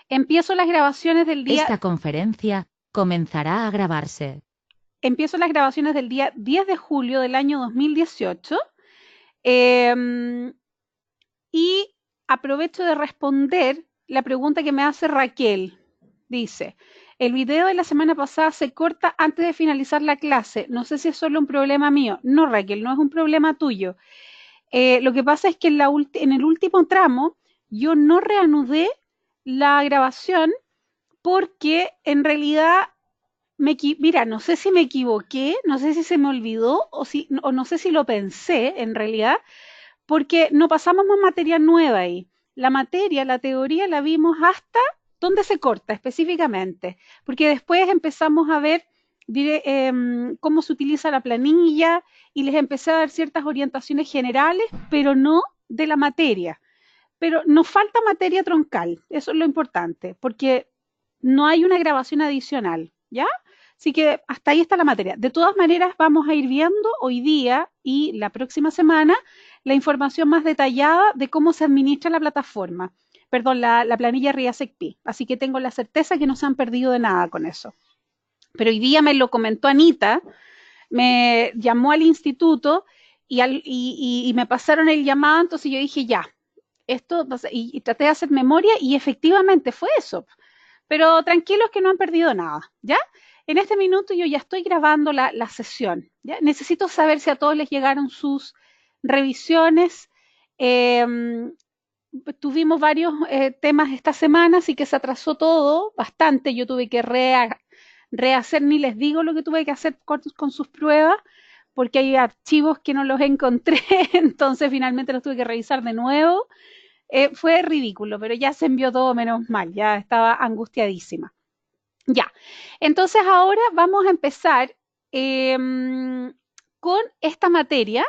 Empiezo las grabaciones del día, Esta conferencia comenzará a grabarse. empiezo las grabaciones del día 10 de julio del año 2018 eh, y aprovecho de responder la pregunta que me hace Raquel. Dice, el video de la semana pasada se corta antes de finalizar la clase. No sé si es solo un problema mío. No, Raquel, no es un problema tuyo. Lo que pasa es que en el último tramo yo no reanudé la grabación porque en realidad mira, no sé si me equivoqué, no sé si se me olvidó o no sé si lo pensé en realidad, porque no pasamos más materia nueva ahí. La materia, la teoría la vimos hasta dónde se corta específicamente, porque después empezamos a ver cómo se utiliza la planilla y les empecé a dar ciertas orientaciones generales, pero no de la materia. Pero nos falta materia troncal, eso es lo importante, porque no hay una grabación adicional, ¿ya? Así que hasta ahí está la materia. De todas maneras, vamos a ir viendo hoy día y la próxima semana la información más detallada de cómo se administra la plataforma, perdón, la planilla RIASEC-Pi. Así que tengo la certeza que no se han perdido de nada con eso. Pero hoy día me lo comentó Anita, me llamó al instituto y me pasaron el llamado, entonces yo dije, ya, esto, y traté de hacer memoria y efectivamente fue eso. Pero tranquilos que no han perdido nada, ¿ya? En este minuto yo ya estoy grabando la sesión, ¿ya? Necesito saber si a todos les llegaron sus revisiones. Eh, Tuvimos varios temas esta semana, así que se atrasó todo bastante. Yo tuve que rehacer, ni les digo lo que tuve que hacer con sus pruebas, porque hay archivos que no los encontré, entonces finalmente los tuve que revisar de nuevo. Fue ridículo, pero ya se envió todo menos mal, ya estaba angustiadísima. Ya, entonces ahora vamos a empezar eh, con esta materia.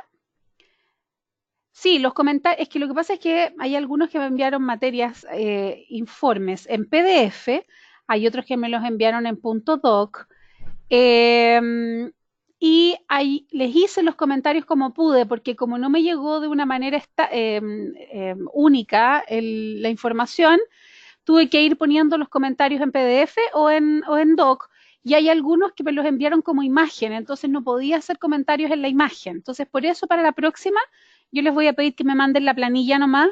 Sí, los comentarios, es que lo que pasa es que hay algunos que me enviaron materias, informes en PDF, hay otros que me los enviaron en punto doc, eh, y ahí les hice los comentarios como pude, porque como no me llegó de una manera única la información, tuve que ir poniendo los comentarios en PDF o en doc, y hay algunos que me los enviaron como imagen, entonces no podía hacer comentarios en la imagen. Entonces, por eso para la próxima, yo les voy a pedir que me manden la planilla nomás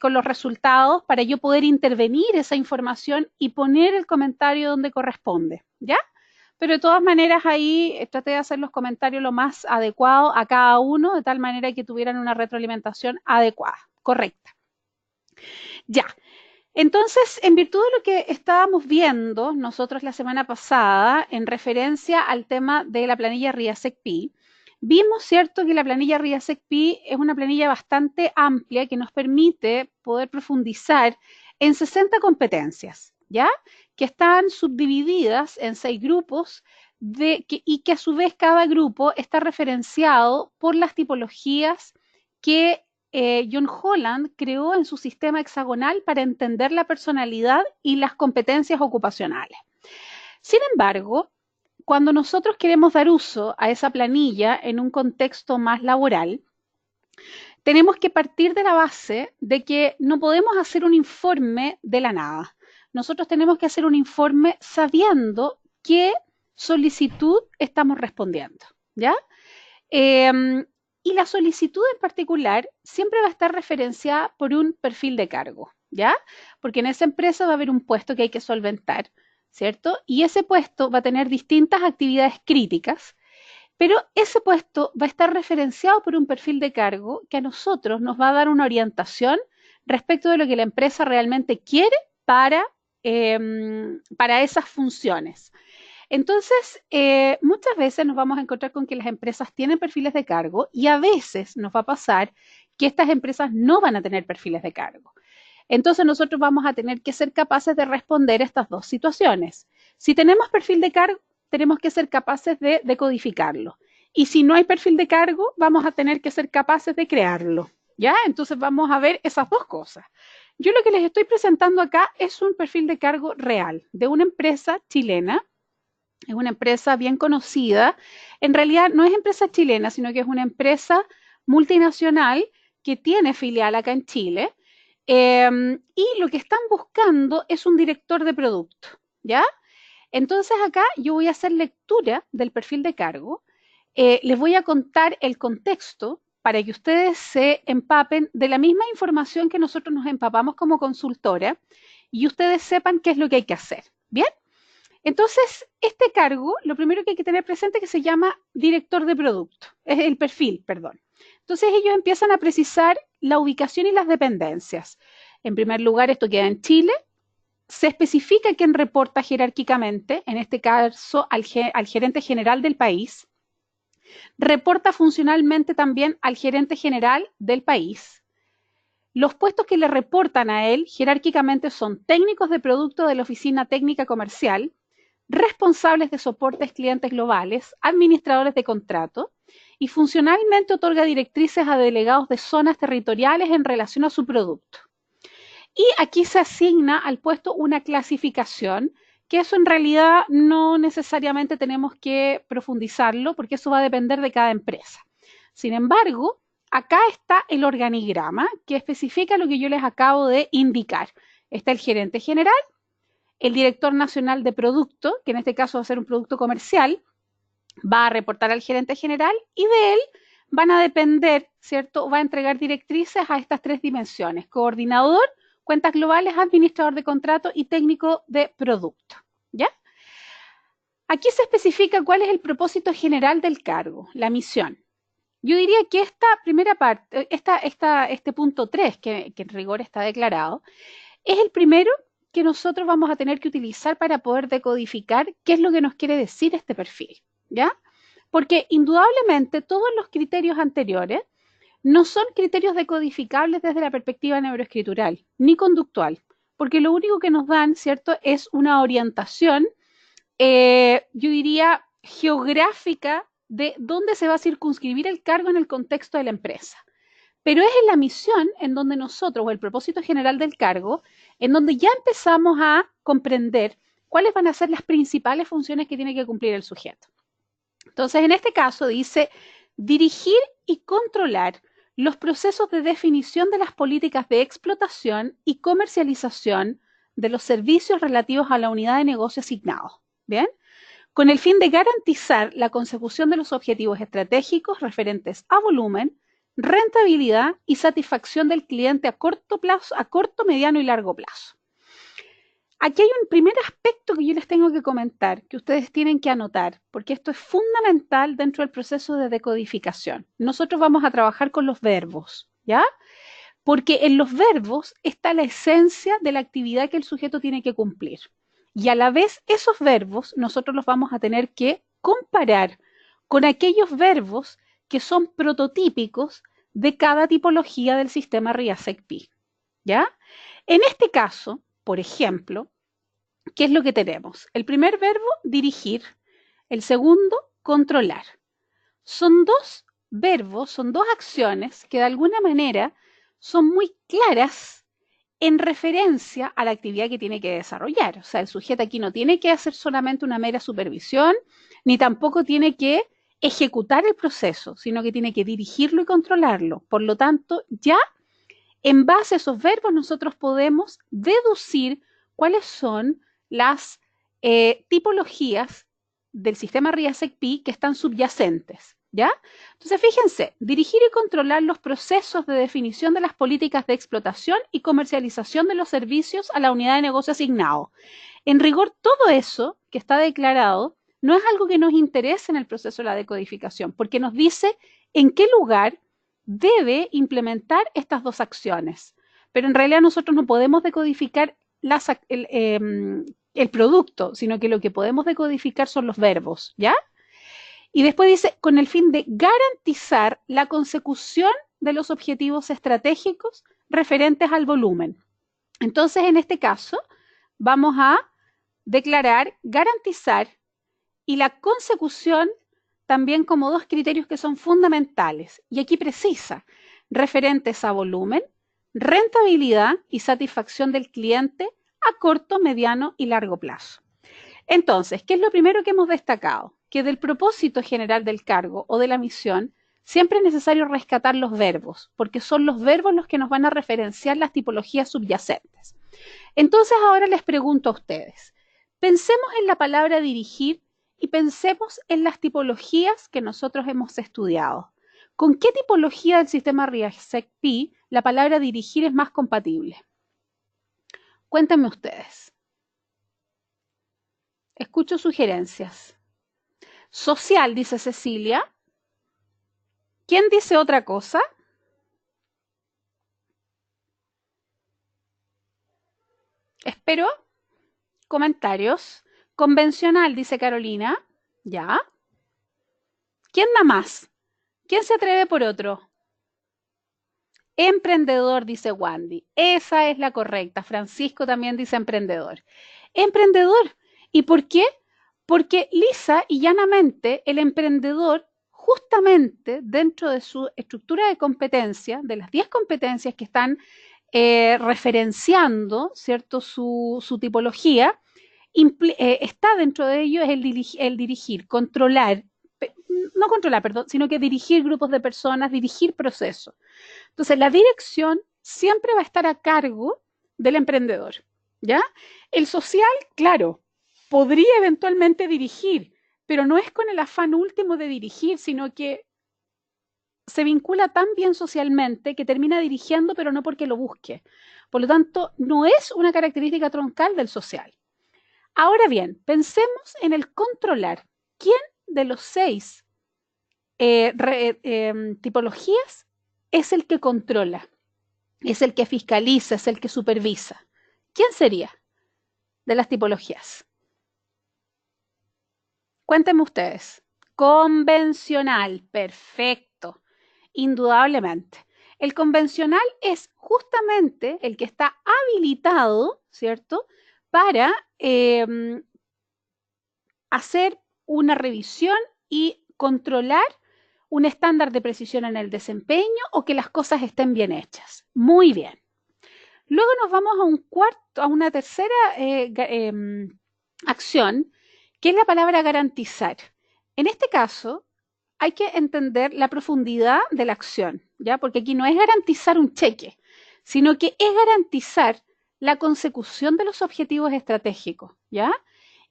con los resultados para yo poder intervenir esa información y poner el comentario donde corresponde, ¿ya? Pero de todas maneras ahí traté de hacer los comentarios lo más adecuado a cada uno, de tal manera que tuvieran una retroalimentación adecuada, correcta. Ya, entonces, en virtud de lo que estábamos viendo nosotros la semana pasada en referencia al tema de la planilla RIASEC-Pi, vimos, ¿cierto?, que la planilla RIASEC-Pi es una planilla bastante amplia que nos permite poder profundizar en 60 competencias, ¿ya? Que están subdivididas en 6 grupos y que a su vez cada grupo está referenciado por las tipologías que John Holland creó en su sistema hexagonal para entender la personalidad y las competencias ocupacionales. Sin embargo, cuando nosotros queremos dar uso a esa planilla en un contexto más laboral, tenemos que partir de la base de que no podemos hacer un informe de la nada. Nosotros tenemos que hacer un informe sabiendo qué solicitud estamos respondiendo, ¿ya? Eh, y la solicitud en particular siempre va a estar referenciada por un perfil de cargo, ¿ya? Porque en esa empresa va a haber un puesto que hay que solventar, ¿cierto? Y ese puesto va a tener distintas actividades críticas, pero ese puesto va a estar referenciado por un perfil de cargo que a nosotros nos va a dar una orientación respecto de lo que la empresa realmente quiere para esas funciones. Entonces, muchas veces nos vamos a encontrar con que las empresas tienen perfiles de cargo y a veces nos va a pasar que estas empresas no van a tener perfiles de cargo. Entonces, nosotros vamos a tener que ser capaces de responder a estas dos situaciones. Si tenemos perfil de cargo, tenemos que ser capaces de decodificarlo. Y si no hay perfil de cargo, vamos a tener que ser capaces de crearlo. ¿Ya? Entonces, vamos a ver esas dos cosas. Yo lo que les estoy presentando acá es un perfil de cargo real de una empresa chilena, es una empresa bien conocida. En realidad no es empresa chilena, sino que es una empresa multinacional que tiene filial acá en Chile, Y lo que están buscando es un director de producto, ¿ya? Entonces acá yo voy a hacer lectura del perfil de cargo. Les voy a contar el contexto para que ustedes se empapen de la misma información que nosotros nos empapamos como consultora y ustedes sepan qué es lo que hay que hacer. ¿Bien? Entonces, este cargo, lo primero que hay que tener presente es que se llama director de producto, es el perfil, perdón. Entonces, ellos empiezan a precisar la ubicación y las dependencias. En primer lugar, esto queda en Chile. Se especifica quién reporta jerárquicamente, en este caso al gerente general del país. Reporta funcionalmente también al gerente general del país. Los puestos que le reportan a él jerárquicamente son técnicos de producto de la oficina técnica comercial, responsables de soportes clientes globales, administradores de contrato y funcionalmente otorga directrices a delegados de zonas territoriales en relación a su producto. Y aquí se asigna al puesto una clasificación, que eso en realidad no necesariamente tenemos que profundizarlo porque eso va a depender de cada empresa. Sin embargo, acá está el organigrama que especifica lo que yo les acabo de indicar. Está el gerente general, el director nacional de producto, que en este caso va a ser un producto comercial, va a reportar al gerente general y de él van a depender, ¿cierto? Va a entregar directrices a estas tres dimensiones: coordinador, cuentas globales, administrador de contrato y técnico de producto. ¿Ya? Aquí se especifica cuál es el propósito general del cargo, la misión. Yo diría que esta primera parte, este punto 3, que en rigor está declarado, es el primero que nosotros vamos a tener que utilizar para poder decodificar qué es lo que nos quiere decir este perfil, ¿ya? Porque indudablemente todos los criterios anteriores no son criterios decodificables desde la perspectiva neuroescritural ni conductual, porque lo único que nos dan, ¿cierto?, es una orientación, yo diría, geográfica de dónde se va a circunscribir el cargo en el contexto de la empresa. Pero es en la misión en donde nosotros, o el propósito general del cargo, en donde ya empezamos a comprender cuáles van a ser las principales funciones que tiene que cumplir el sujeto. Entonces, en este caso dice dirigir y controlar los procesos de definición de las políticas de explotación y comercialización de los servicios relativos a la unidad de negocio asignado. ¿Bien? Con el fin de garantizar la consecución de los objetivos estratégicos referentes a volumen, rentabilidad y satisfacción del cliente a corto plazo, a corto, mediano y largo plazo. Aquí hay un primer aspecto que yo les tengo que comentar, que ustedes tienen que anotar, porque esto es fundamental dentro del proceso de decodificación. Nosotros vamos a trabajar con los verbos, ¿ya? Porque en los verbos está la esencia de la actividad que el sujeto tiene que cumplir. Y a la vez esos verbos nosotros los vamos a tener que comparar con aquellos verbos que son prototípicos de cada tipología del sistema RIASEC-P, ¿ya? En este caso, por ejemplo, ¿qué es lo que tenemos? El primer verbo, dirigir. El segundo, controlar. Son dos verbos, son dos acciones que de alguna manera son muy claras en referencia a la actividad que tiene que desarrollar. O sea, el sujeto aquí no tiene que hacer solamente una mera supervisión, ni tampoco tiene que ejecutar el proceso, sino que tiene que dirigirlo y controlarlo. Por lo tanto, ya en base a esos verbos nosotros podemos deducir cuáles son las tipologías del sistema RIASEC-P que están subyacentes, ¿ya? Entonces, fíjense, dirigir y controlar los procesos de definición de las políticas de explotación y comercialización de los servicios a la unidad de negocio asignado. En rigor, todo eso que está declarado no es algo que nos interese en el proceso de la decodificación, porque nos dice en qué lugar debe implementar estas dos acciones. Pero en realidad nosotros no podemos decodificar el producto, sino que lo que podemos decodificar son los verbos, ¿ya? Y después dice, con el fin de garantizar la consecución de los objetivos estratégicos referentes al volumen. Entonces, en este caso, vamos a declarar garantizar y la consecución también como dos criterios que son fundamentales. Y aquí precisa, referentes a volumen, rentabilidad y satisfacción del cliente a corto, mediano y largo plazo. Entonces, ¿qué es lo primero que hemos destacado? Que del propósito general del cargo o de la misión Siempre es necesario rescatar los verbos, porque son los verbos los que nos van a referenciar las tipologías subyacentes. Entonces ahora les pregunto a ustedes, pensemos en la palabra dirigir y pensemos en las tipologías que nosotros hemos estudiado. ¿Con qué tipología del sistema Riasec-Pi la palabra dirigir es más compatible? Cuéntenme ustedes. Escucho sugerencias. Social, dice Cecilia. ¿Quién dice otra cosa? Espero comentarios. Convencional, dice Carolina. ¿Ya? ¿Quién da más? ¿Quién se atreve por otro? Emprendedor, dice Wandy. Esa es la correcta. Francisco también dice emprendedor. Emprendedor. ¿Y por qué? Porque lisa y llanamente el emprendedor, justamente dentro de su estructura de competencia, de las 10 competencias que están referenciando, ¿cierto?, su tipología, está dentro de ello es el dirigir, controlar, no controlar, perdón, sino que dirigir grupos de personas, dirigir procesos. Entonces, la dirección siempre va a estar a cargo del emprendedor, ¿ya? El social, claro, podría eventualmente dirigir, pero no es con el afán último de dirigir, sino que se vincula tan bien socialmente que termina dirigiendo, pero no porque lo busque. Por lo tanto, no es una característica troncal del social. Ahora bien, pensemos en el controlar. ¿Quién de los 6 tipologías es el que controla? Es el que fiscaliza, es el que supervisa. ¿Quién sería de las tipologías? Cuéntenme ustedes. Convencional, perfecto, indudablemente. El convencional es justamente el que está habilitado, ¿cierto?, para hacer una revisión y controlar un estándar de precisión en el desempeño o que las cosas estén bien hechas. Muy bien. Luego nos vamos a una tercera acción, que es la palabra garantizar. En este caso, hay que entender la profundidad de la acción, ¿ya? Porque aquí no es garantizar un cheque, sino que es garantizar la consecución de los objetivos estratégicos, ¿ya?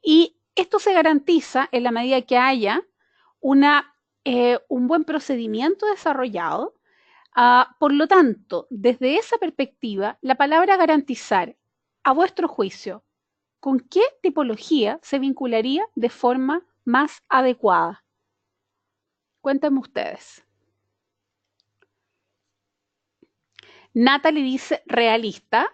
Y esto se garantiza en la medida que haya un buen procedimiento desarrollado. Por lo tanto, desde esa perspectiva, la palabra garantizar, a vuestro juicio, ¿con qué tipología se vincularía de forma más adecuada? Cuéntenme ustedes. Natalie dice realista.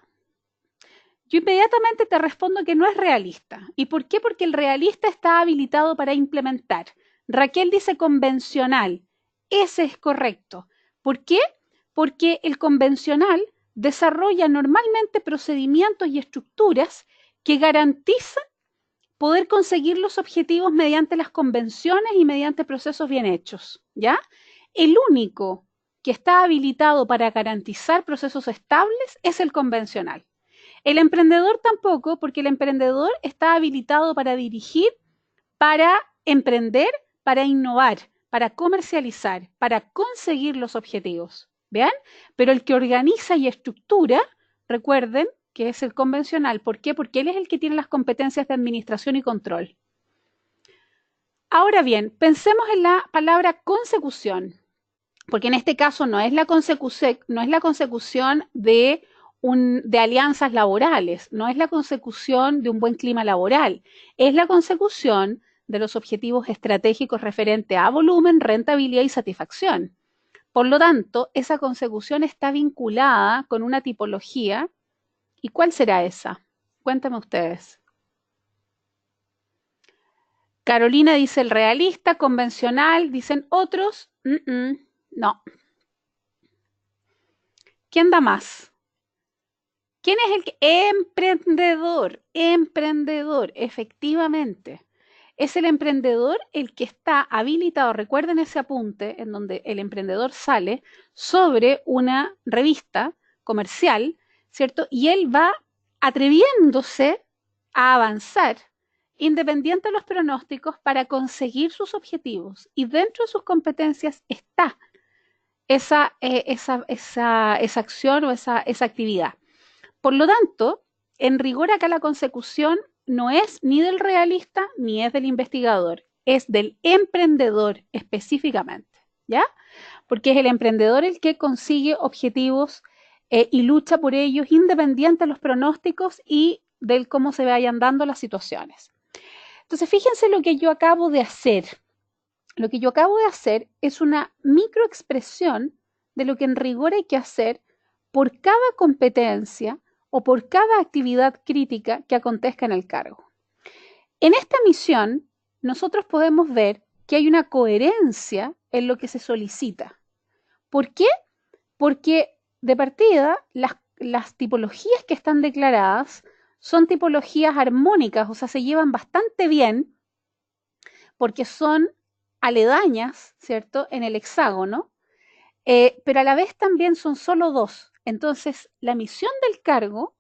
Yo inmediatamente te respondo que no es realista. ¿Y por qué? Porque el realista está habilitado para implementar. Raquel dice convencional. Ese es correcto. ¿Por qué? Porque el convencional desarrolla normalmente procedimientos y estructuras que garantizan poder conseguir los objetivos mediante las convenciones y mediante procesos bien hechos, ¿ya? El único que está habilitado para garantizar procesos estables es el convencional. El emprendedor tampoco, porque el emprendedor está habilitado para dirigir, para emprender, para innovar, para comercializar, para conseguir los objetivos. ¿Vean? Pero el que organiza y estructura, recuerden que es el convencional. ¿Por qué? Porque él es el que tiene las competencias de administración y control. Ahora bien, pensemos en la palabra consecución, porque en este caso no es la consecución de alianzas laborales, no es la consecución de un buen clima laboral, es la consecución de los objetivos estratégicos referente a volumen, rentabilidad y satisfacción. Por lo tanto, esa consecución está vinculada con una tipología. ¿Y cuál será esa? Cuéntame ustedes. Carolina dice el realista, convencional, dicen otros. No. ¿Quién da más? ¿Quién es el que? Emprendedor, emprendedor, efectivamente. Es el emprendedor el que está habilitado. Recuerden ese apunte en donde el emprendedor sale sobre una revista comercial, ¿cierto? Y él va atreviéndose a avanzar independiente de los pronósticos para conseguir sus objetivos. Y dentro de sus competencias está esa acción o esa actividad. Por lo tanto, en rigor acá la consecución no es ni del realista ni es del investigador, es del emprendedor específicamente, ¿ya? Porque es el emprendedor el que consigue objetivos y lucha por ellos independiente de los pronósticos y del cómo se vayan dando las situaciones. Entonces, fíjense lo que yo acabo de hacer. Lo que yo acabo de hacer es una microexpresión de lo que en rigor hay que hacer por cada competencia o por cada actividad crítica que acontezca en el cargo. En esta misión, nosotros podemos ver que hay una coherencia en lo que se solicita. ¿Por qué? Porque de partida las tipologías que están declaradas son tipologías armónicas, o sea, se llevan bastante bien porque son aledañas, ¿cierto?, en el hexágono, pero a la vez también son solo dos. Entonces, la misión del cargo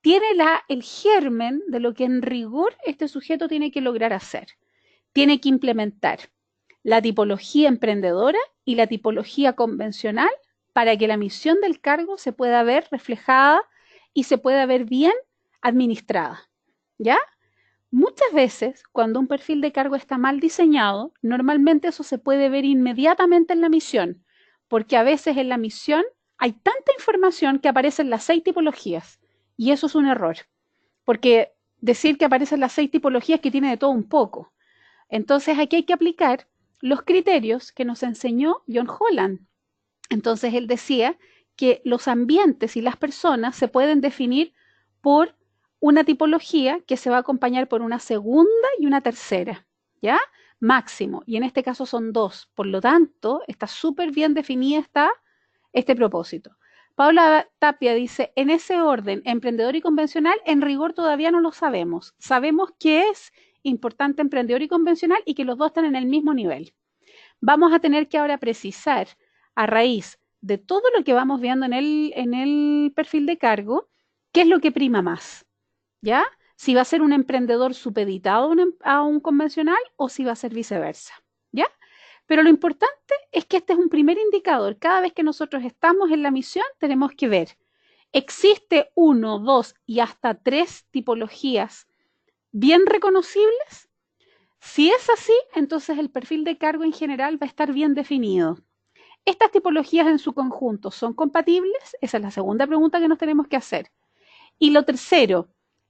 tiene el germen de lo que en rigor este sujeto tiene que lograr hacer. Tiene que implementar la tipología emprendedora y la tipología convencional para que la misión del cargo se pueda ver reflejada y se pueda ver bien administrada, ¿ya? Muchas veces, cuando un perfil de cargo está mal diseñado, normalmente eso se puede ver inmediatamente en la misión, porque a veces en la misión hay tanta información que aparecen las 6 tipologías, y eso es un error, porque decir que aparecen las 6 tipologías es que tiene de todo un poco. Entonces aquí hay que aplicar los criterios que nos enseñó John Holland. Entonces él decía que los ambientes y las personas se pueden definir por una tipología que se va a acompañar por una segunda y una tercera, ¿ya? Máximo. Y en este caso son 2. Por lo tanto, está súper bien definida este propósito. Paula Tapia dice, en ese orden, emprendedor y convencional, en rigor todavía no lo sabemos. Sabemos que es importante emprendedor y convencional y que los dos están en el mismo nivel. Vamos a tener que ahora precisar a raíz de todo lo que vamos viendo en el perfil de cargo, qué es lo que prima más, ¿ya? Si va a ser un emprendedor supeditado a un convencional o si va a ser viceversa, ¿ya? Pero lo importante es que este es un primer indicador. Cada vez que nosotros estamos en la misión, tenemos que ver, ¿existe 1, 2 y hasta 3 tipologías bien reconocibles? Si es así, entonces el perfil de cargo en general va a estar bien definido. ¿Estas tipologías en su conjunto son compatibles? Esa es la segunda pregunta que nos tenemos que hacer. Y lo tercero,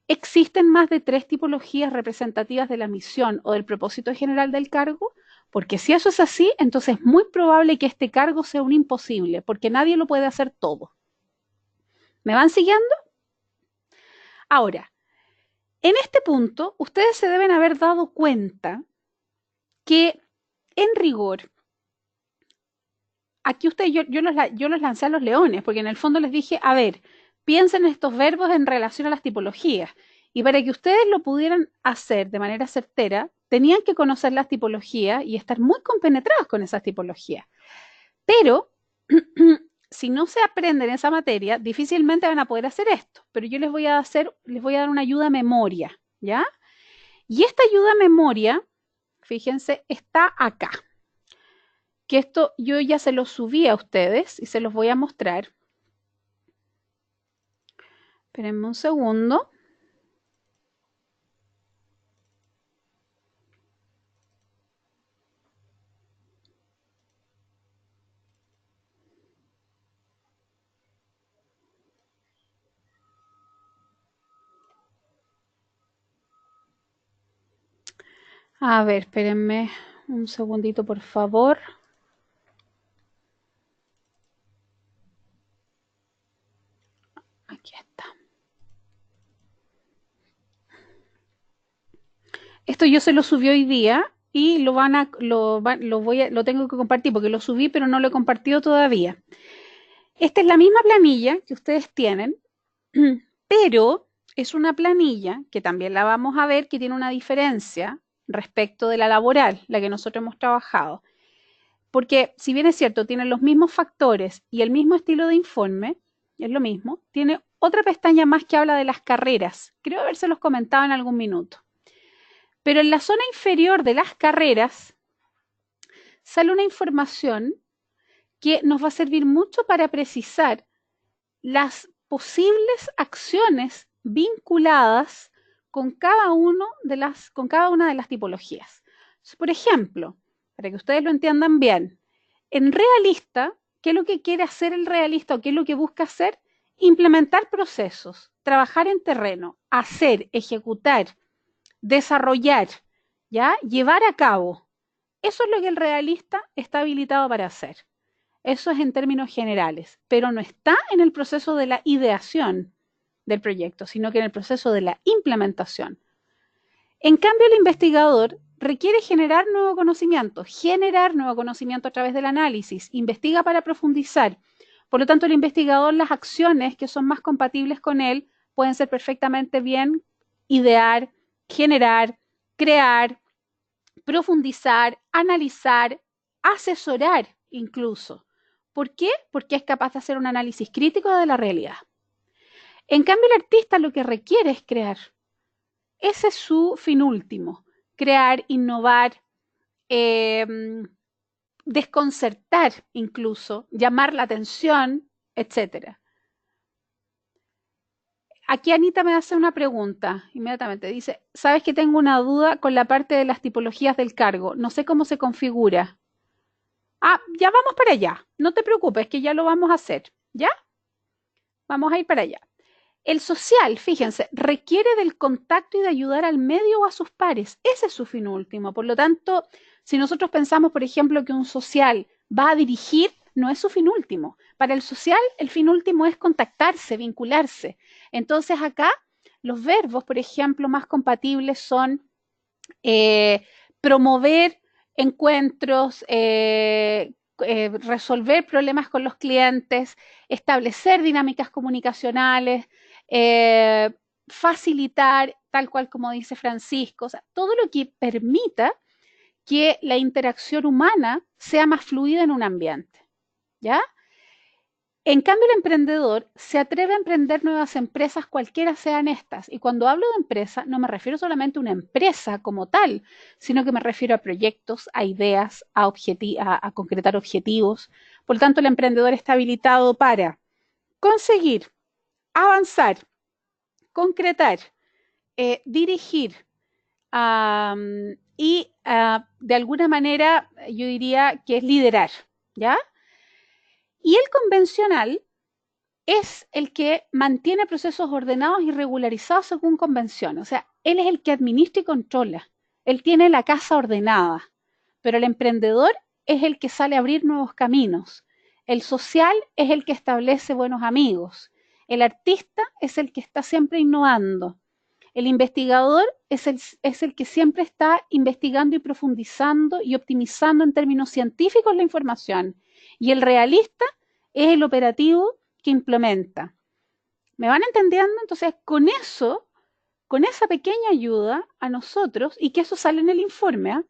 ¿existen más de 3 tipologías representativas de la misión o del propósito general del cargo? Porque si eso es así, entonces es muy probable que este cargo sea un imposible, porque nadie lo puede hacer todo. ¿Me van siguiendo? Ahora, en este punto, ustedes se deben haber dado cuenta que en rigor, aquí yo los lancé a los leones, porque en el fondo les dije, a ver, piensen en estos verbos en relación a las tipologías. Y para que ustedes lo pudieran hacer de manera certera, tenían que conocer las tipologías y estar muy compenetrados con esas tipologías. Pero si no se aprenden esa materia, difícilmente van a poder hacer esto. Pero yo les voy a dar una ayuda a memoria, ¿ya? Y esta ayuda a memoria, fíjense, está acá. Que esto yo ya se los subí a ustedes y se los voy a mostrar. Espérenme un segundo. A ver, espérenme un segundito, por favor. Aquí está. Esto yo se lo subí hoy día y lo tengo que compartir porque lo subí, pero no lo he compartido todavía. Esta es la misma planilla que ustedes tienen, pero es una planilla que también la vamos a ver que tiene una diferencia respecto de la laboral, la que nosotros hemos trabajado. Porque si bien es cierto, tiene los mismos factores y el mismo estilo de informe, es lo mismo, tiene otra pestaña más que habla de las carreras. Creo habérselos comentado en algún minuto. Pero en la zona inferior de las carreras sale una información que nos va a servir mucho para precisar las posibles acciones vinculadas con cada una de las tipologías. Por ejemplo, para que ustedes lo entiendan bien, en realista, ¿qué es lo que quiere hacer el realista o qué es lo que busca hacer? Implementar procesos, trabajar en terreno, hacer, ejecutar, desarrollar, ¿ya? Llevar a cabo. Eso es lo que el realista está habilitado para hacer. Eso es en términos generales, pero no está en el proceso de la ideación del proyecto, sino que en el proceso de la implementación. En cambio, el investigador requiere generar nuevo conocimiento a través del análisis, investiga para profundizar. Por lo tanto, el investigador, las acciones que son más compatibles con él pueden ser perfectamente bien idear, generar, crear, profundizar, analizar, asesorar incluso. ¿Por qué? Porque es capaz de hacer un análisis crítico de la realidad. En cambio, el artista lo que requiere es crear. Ese es su fin último, crear, innovar, desconcertar incluso, llamar la atención, etc. Aquí Anita me hace una pregunta inmediatamente. Dice, ¿sabes que tengo una duda con la parte de las tipologías del cargo? No sé cómo se configura. Ah, ya vamos para allá. No te preocupes, que ya lo vamos a hacer. ¿Ya? Vamos a ir para allá. El social, fíjense, requiere del contacto y de ayudar al medio o a sus pares. Ese es su fin último. Por lo tanto, si nosotros pensamos, por ejemplo, que un social va a dirigir, no es su fin último. Para el social, el fin último es contactarse, vincularse. Entonces, acá, los verbos, por ejemplo, más compatibles son promover encuentros, resolver problemas con los clientes, establecer dinámicas comunicacionales, facilitar, tal cual como dice Francisco, o sea, todo lo que permita que la interacción humana sea más fluida en un ambiente, ¿ya? En cambio, el emprendedor se atreve a emprender nuevas empresas, cualquiera sean estas. Y cuando hablo de empresa, no me refiero solamente a una empresa como tal, sino que me refiero a proyectos, a ideas, a concretar objetivos. Por lo tanto, el emprendedor está habilitado para conseguir, avanzar, concretar, dirigir y de alguna manera yo diría que es liderar, ¿ya? Y el convencional es el que mantiene procesos ordenados y regularizados según convención. O sea, él es el que administra y controla. Él tiene la casa ordenada, pero el emprendedor es el que sale a abrir nuevos caminos. El social es el que establece buenos amigos. El artista es el que está siempre innovando. El investigador es el que siempre está investigando y profundizando y optimizando en términos científicos la información. Y el realista es el operativo que implementa. ¿Me van entendiendo? Entonces, con eso, con esa pequeña ayuda a nosotros, y que eso sale en el informe, ¿eh?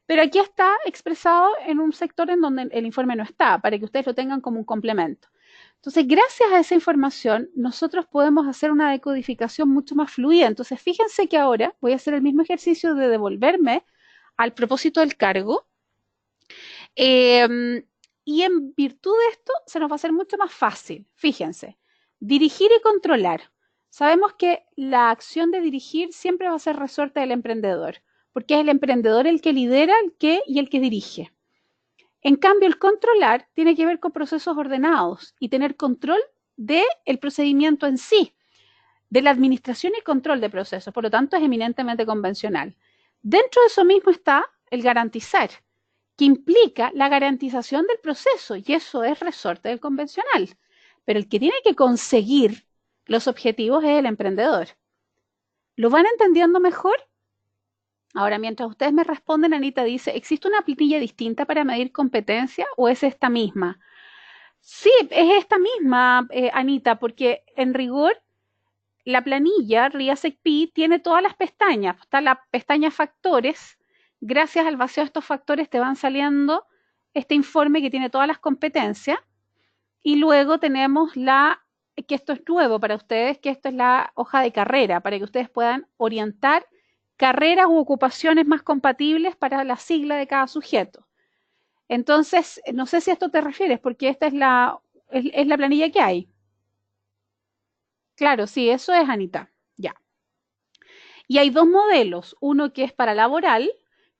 Pero aquí está expresado en un sector en donde el informe no está, para que ustedes lo tengan como un complemento. Entonces, gracias a esa información, nosotros podemos hacer una decodificación mucho más fluida. Entonces, fíjense que ahora voy a hacer el mismo ejercicio de devolverme al propósito del cargo. Y en virtud de esto, se nos va a hacer mucho más fácil. Fíjense, dirigir y controlar. Sabemos que la acción de dirigir siempre va a ser resorte del emprendedor, porque es el emprendedor el que lidera y el que dirige. En cambio, el controlar tiene que ver con procesos ordenados y tener control del procedimiento en sí, de la administración y control de procesos. Por lo tanto, es eminentemente convencional. Dentro de eso mismo está el garantizar, que implica la garantización del proceso, y eso es resorte del convencional. Pero el que tiene que conseguir los objetivos es el emprendedor. ¿Lo van entendiendo mejor? Ahora, mientras ustedes me responden, Anita dice, ¿existe una planilla distinta para medir competencia o es esta misma? Sí, es esta misma, Anita, porque en rigor la planilla RIASEC-P tiene todas las pestañas. Está la pestaña factores. Gracias al vacío de estos factores te van saliendo este informe que tiene todas las competencias. Y luego tenemos que esto es nuevo para ustedes, que esto es la hoja de carrera, para que ustedes puedan orientar carreras u ocupaciones más compatibles para la sigla de cada sujeto. Entonces, no sé si a esto te refieres, porque esta es la planilla que hay. Claro, sí, eso es, Anita. Ya. Y hay dos modelos, uno que es para laboral,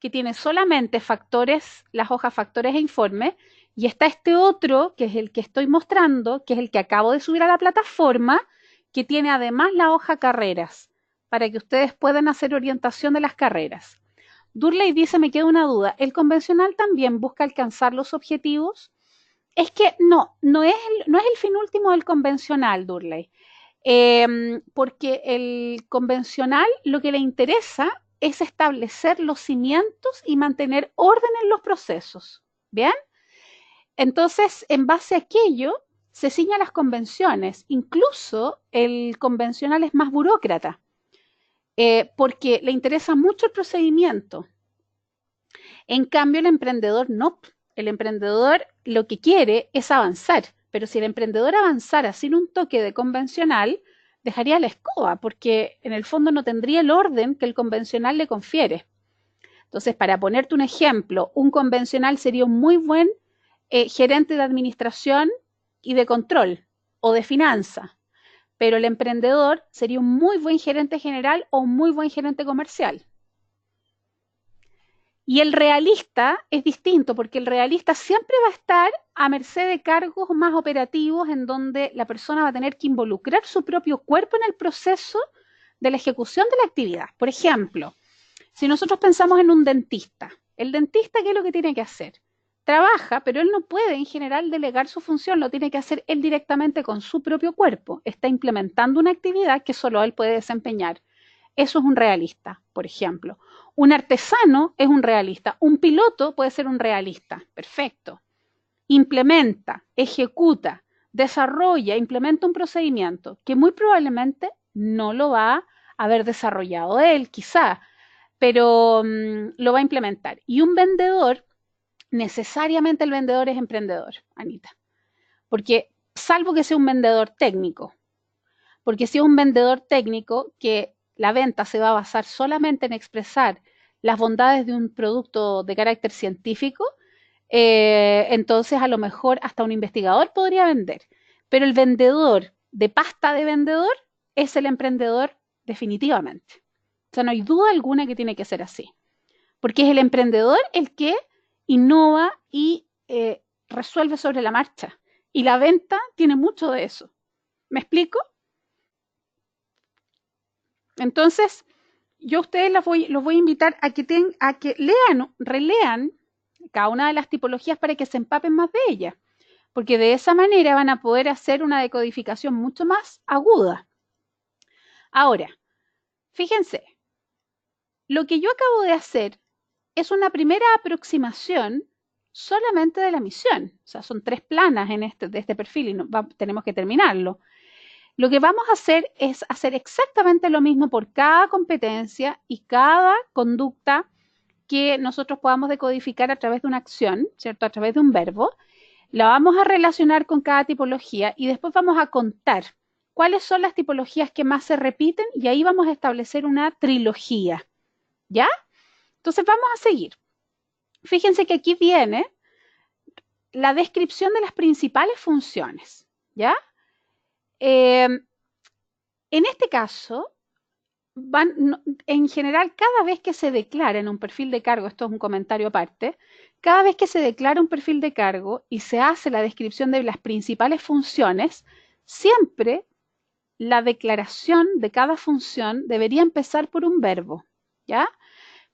que tiene solamente factores, las hojas factores e informes, y está este otro, que es el que estoy mostrando, que es el que acabo de subir a la plataforma, que tiene además la hoja carreras, para que ustedes puedan hacer orientación de las carreras. Durley dice, me queda una duda, ¿el convencional también busca alcanzar los objetivos? Es que no es el fin último del convencional, Durley. Porque el convencional lo que le interesa es establecer los cimientos y mantener orden en los procesos. ¿Bien? Entonces, en base a aquello, se ciña las convenciones. Incluso el convencional es más burócrata, porque le interesa mucho el procedimiento. En cambio, el emprendedor no. El emprendedor lo que quiere es avanzar, pero si el emprendedor avanzara sin un toque de convencional, dejaría la escoba, porque en el fondo no tendría el orden que el convencional le confiere. Entonces, para ponerte un ejemplo, un convencional sería un muy buen gerente de administración y de control o de finanza, pero el emprendedor sería un muy buen gerente general o un muy buen gerente comercial. Y el realista es distinto, porque el realista siempre va a estar a merced de cargos más operativos en donde la persona va a tener que involucrar su propio cuerpo en el proceso de la ejecución de la actividad. Por ejemplo, si nosotros pensamos en un dentista, el dentista, ¿qué es lo que tiene que hacer? Trabaja, pero él no puede en general delegar su función, lo tiene que hacer él directamente con su propio cuerpo. Está implementando una actividad que solo él puede desempeñar. Eso es un realista, por ejemplo. Un artesano es un realista. Un piloto puede ser un realista. Perfecto. Implementa, ejecuta, desarrolla, implementa un procedimiento que muy probablemente no lo va a haber desarrollado él, quizá, pero lo va a implementar. Y un vendedor, necesariamente el vendedor es emprendedor, Anita. Porque, salvo que sea un vendedor técnico, porque si es un vendedor técnico que la venta se va a basar solamente en expresar las bondades de un producto de carácter científico, entonces a lo mejor hasta un investigador podría vender. Pero el vendedor de pasta de vendedor es el emprendedor definitivamente. O sea, no hay duda alguna que tiene que ser así. Porque es el emprendedor el que innova y resuelve sobre la marcha. Y la venta tiene mucho de eso. ¿Me explico? Entonces, yo a ustedes los voy a invitar a que lean, relean cada una de las tipologías para que se empapen más de ellas, porque de esa manera van a poder hacer una decodificación mucho más aguda. Ahora, fíjense, lo que yo acabo de hacer es una primera aproximación solamente de la misión. O sea, son 3 planas de este perfil y tenemos que terminarlo. Lo que vamos a hacer es hacer exactamente lo mismo por cada competencia y cada conducta que nosotros podamos decodificar a través de una acción, ¿cierto? A través de un verbo. La vamos a relacionar con cada tipología y después vamos a contar cuáles son las tipologías que más se repiten y ahí vamos a establecer una trilogía. ¿Ya? Entonces vamos a seguir. Fíjense que aquí viene la descripción de las principales funciones. ¿Ya? En este caso, en general, cada vez que se declara en un perfil de cargo, esto es un comentario aparte, cada vez que se declara un perfil de cargo y se hace la descripción de las principales funciones, siempre la declaración de cada función debería empezar por un verbo, ¿ya?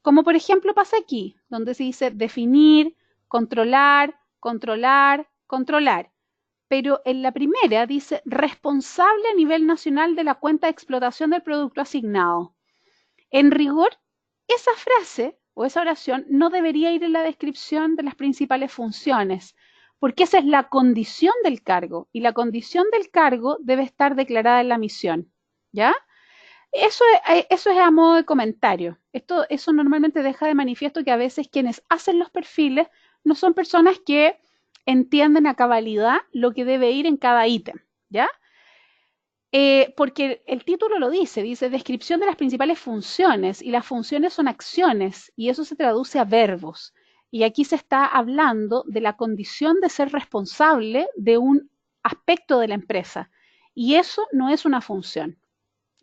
Como por ejemplo pasa aquí, donde se dice definir, controlar, controlar, controlar. Pero en la primera dice responsable a nivel nacional de la cuenta de explotación del producto asignado. En rigor, esa frase o esa oración no debería ir en la descripción de las principales funciones, porque esa es la condición del cargo y la condición del cargo debe estar declarada en la misión. ¿Ya? Eso es a modo de comentario. Eso normalmente deja de manifiesto que a veces quienes hacen los perfiles no son personas que entienden a cabalidad lo que debe ir en cada ítem, ¿ya? Porque el título lo dice descripción de las principales funciones y las funciones son acciones y eso se traduce a verbos. Y aquí se está hablando de la condición de ser responsable de un aspecto de la empresa. Y eso no es una función,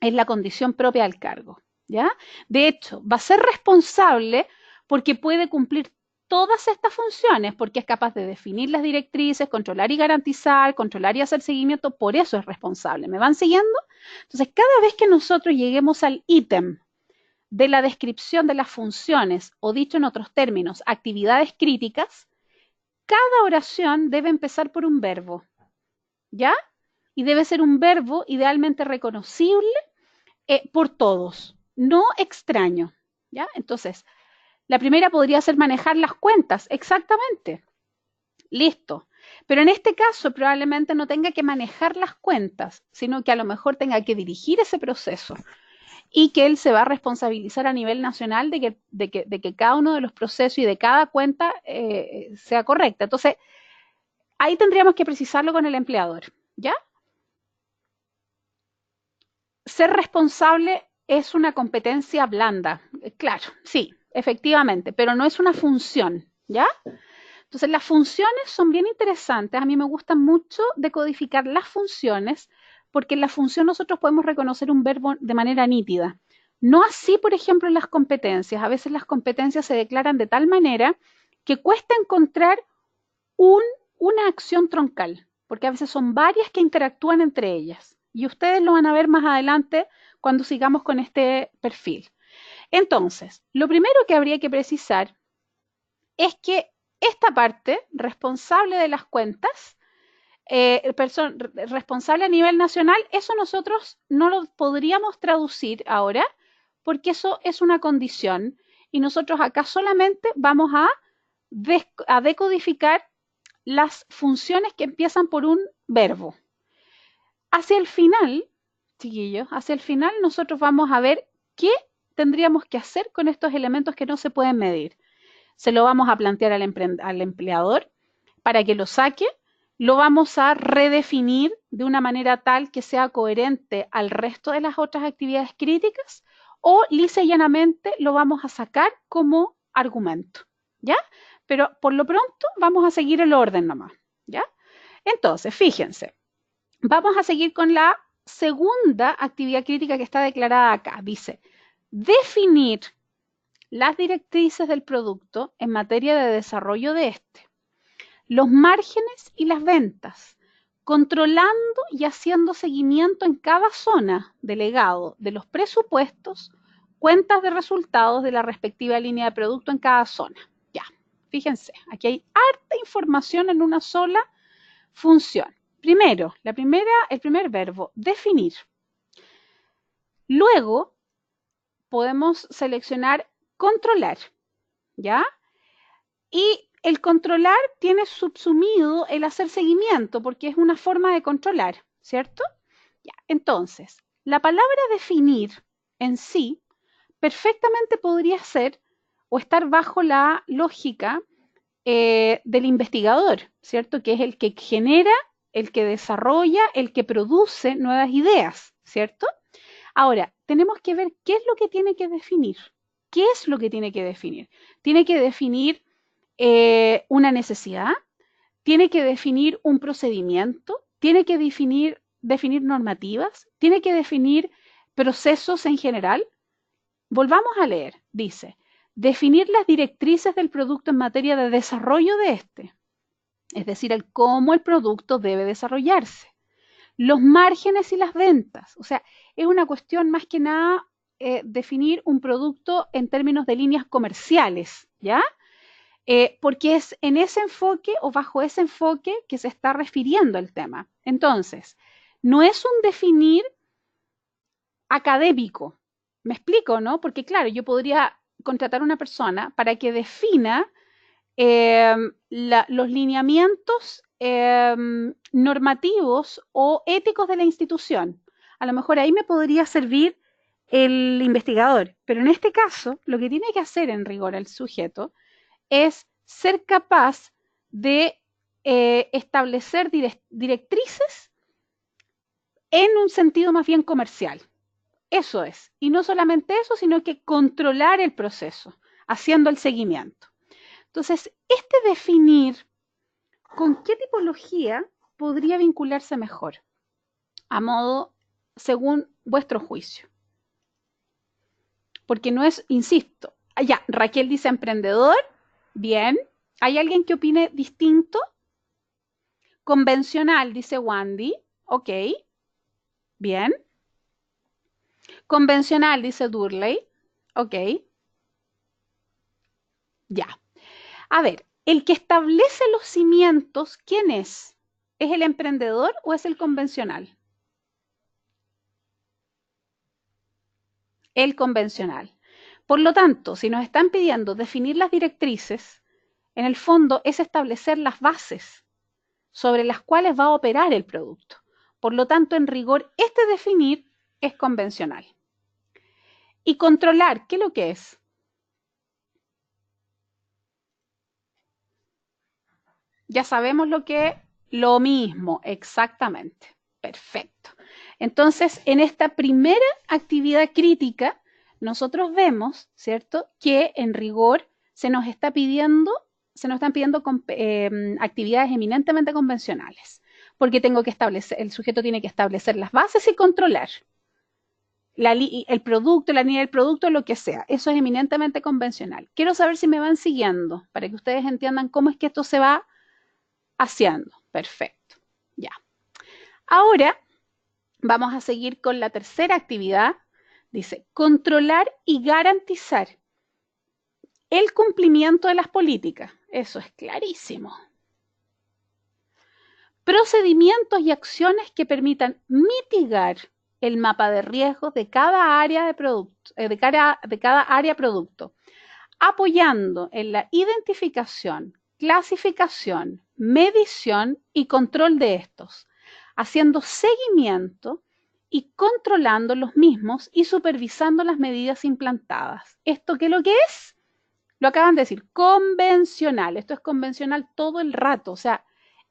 es la condición propia del cargo, ¿ya? De hecho, va a ser responsable porque puede cumplir todas estas funciones, porque es capaz de definir las directrices, controlar y garantizar, controlar y hacer seguimiento, por eso es responsable. ¿Me van siguiendo? Entonces, cada vez que nosotros lleguemos al ítem de la descripción de las funciones, o dicho en otros términos, actividades críticas, cada oración debe empezar por un verbo, ¿ya? Y debe ser un verbo idealmente reconocible por todos, no extraño, ¿ya? Entonces, la primera podría ser manejar las cuentas, exactamente, listo. Pero en este caso probablemente no tenga que manejar las cuentas, sino que a lo mejor tenga que dirigir ese proceso y que él se va a responsabilizar a nivel nacional de que cada uno de los procesos y de cada cuenta sea correcta. Entonces, ahí tendríamos que precisarlo con el empleador, ¿ya? Ser responsable es una competencia blanda, claro, sí, efectivamente, pero no es una función, ¿ya? Entonces, las funciones son bien interesantes. A mí me gusta mucho decodificar las funciones porque en la función nosotros podemos reconocer un verbo de manera nítida. No así, por ejemplo, en las competencias. A veces las competencias se declaran de tal manera que cuesta encontrar un, una acción troncal, porque a veces son varias que interactúan entre ellas. Y ustedes lo van a ver más adelante cuando sigamos con este perfil. Entonces, lo primero que habría que precisar es que esta parte, responsable de las cuentas, responsable a nivel nacional, eso nosotros no lo podríamos traducir ahora porque eso es una condición y nosotros acá solamente vamos a decodificar las funciones que empiezan por un verbo. Hacia el final, chiquillos, hacia el final nosotros vamos a ver qué tendríamos que hacer con estos elementos que no se pueden medir. Se lo vamos a plantear al empleador para que lo saque, lo vamos a redefinir de una manera tal que sea coherente al resto de las otras actividades críticas o lisa y llanamente lo vamos a sacar como argumento, ¿ya? Pero por lo pronto vamos a seguir el orden nomás, ¿ya? Entonces, fíjense, vamos a seguir con la segunda actividad crítica que está declarada acá. Dice, definir las directrices del producto en materia de desarrollo de este, los márgenes y las ventas, controlando y haciendo seguimiento en cada zona delegado de los presupuestos, cuentas de resultados de la respectiva línea de producto en cada zona. Ya, fíjense, aquí hay harta información en una sola función. Primero, el primer verbo, definir. Luego, podemos seleccionar controlar, ¿ya? Y el controlar tiene subsumido el hacer seguimiento, porque es una forma de controlar, ¿cierto? Ya, entonces, la palabra definir en sí perfectamente podría ser o estar bajo la lógica del investigador, ¿cierto? Que es el que genera, el que desarrolla, el que produce nuevas ideas, ¿cierto? Ahora, tenemos que ver qué es lo que tiene que definir. ¿Qué es lo que tiene que definir? Tiene que definir una necesidad, tiene que definir un procedimiento, tiene que definir normativas, tiene que definir procesos en general. Volvamos a leer, dice, definir las directrices del producto en materia de desarrollo de este, es decir, el cómo el producto debe desarrollarse, los márgenes y las ventas, o sea, es una cuestión más que nada definir un producto en términos de líneas comerciales, ¿ya? Porque es en ese enfoque o bajo ese enfoque que se está refiriendo el tema. Entonces, no es un definir académico. ¿Me explico, no? Porque claro, yo podría contratar a una persona para que defina los lineamientos normativos o éticos de la institución. A lo mejor ahí me podría servir el investigador, pero en este caso, lo que tiene que hacer en rigor el sujeto es ser capaz de establecer directrices en un sentido más bien comercial. Eso es. Y no solamente eso, sino que controlar el proceso, haciendo el seguimiento. Entonces, este definir con qué tipología podría vincularse mejor, a modo, según vuestro juicio. Porque no es, insisto, ya, Raquel dice emprendedor, bien. ¿Hay alguien que opine distinto? Convencional, dice Wandy, ok, bien. Convencional, dice Durley, ok, ya. A ver, el que establece los cimientos, ¿quién es? ¿Es el emprendedor o es el convencional? El convencional. Por lo tanto, si nos están pidiendo definir las directrices, en el fondo es establecer las bases sobre las cuales va a operar el producto. Por lo tanto, en rigor, este definir es convencional. Y controlar, ¿qué es lo que es? Ya sabemos lo que es lo mismo, exactamente. Perfecto. Entonces, en esta primera actividad crítica, nosotros vemos, ¿cierto?, que en rigor se nos están pidiendo actividades eminentemente convencionales, porque el sujeto tiene que establecer las bases y controlar el producto, la línea del producto, lo que sea. Eso es eminentemente convencional. Quiero saber si me van siguiendo para que ustedes entiendan cómo es que esto se va haciendo. Perfecto. Ya. Ahora vamos a seguir con la tercera actividad. Dice, controlar y garantizar el cumplimiento de las políticas. Eso es clarísimo. Procedimientos y acciones que permitan mitigar el mapa de riesgos de cada área de producto, de cada área producto, apoyando en la identificación, clasificación, medición y control de estos, haciendo seguimiento y controlando los mismos y supervisando las medidas implantadas. ¿Esto qué es lo que es? Lo acaban de decir, convencional. Esto es convencional todo el rato. O sea,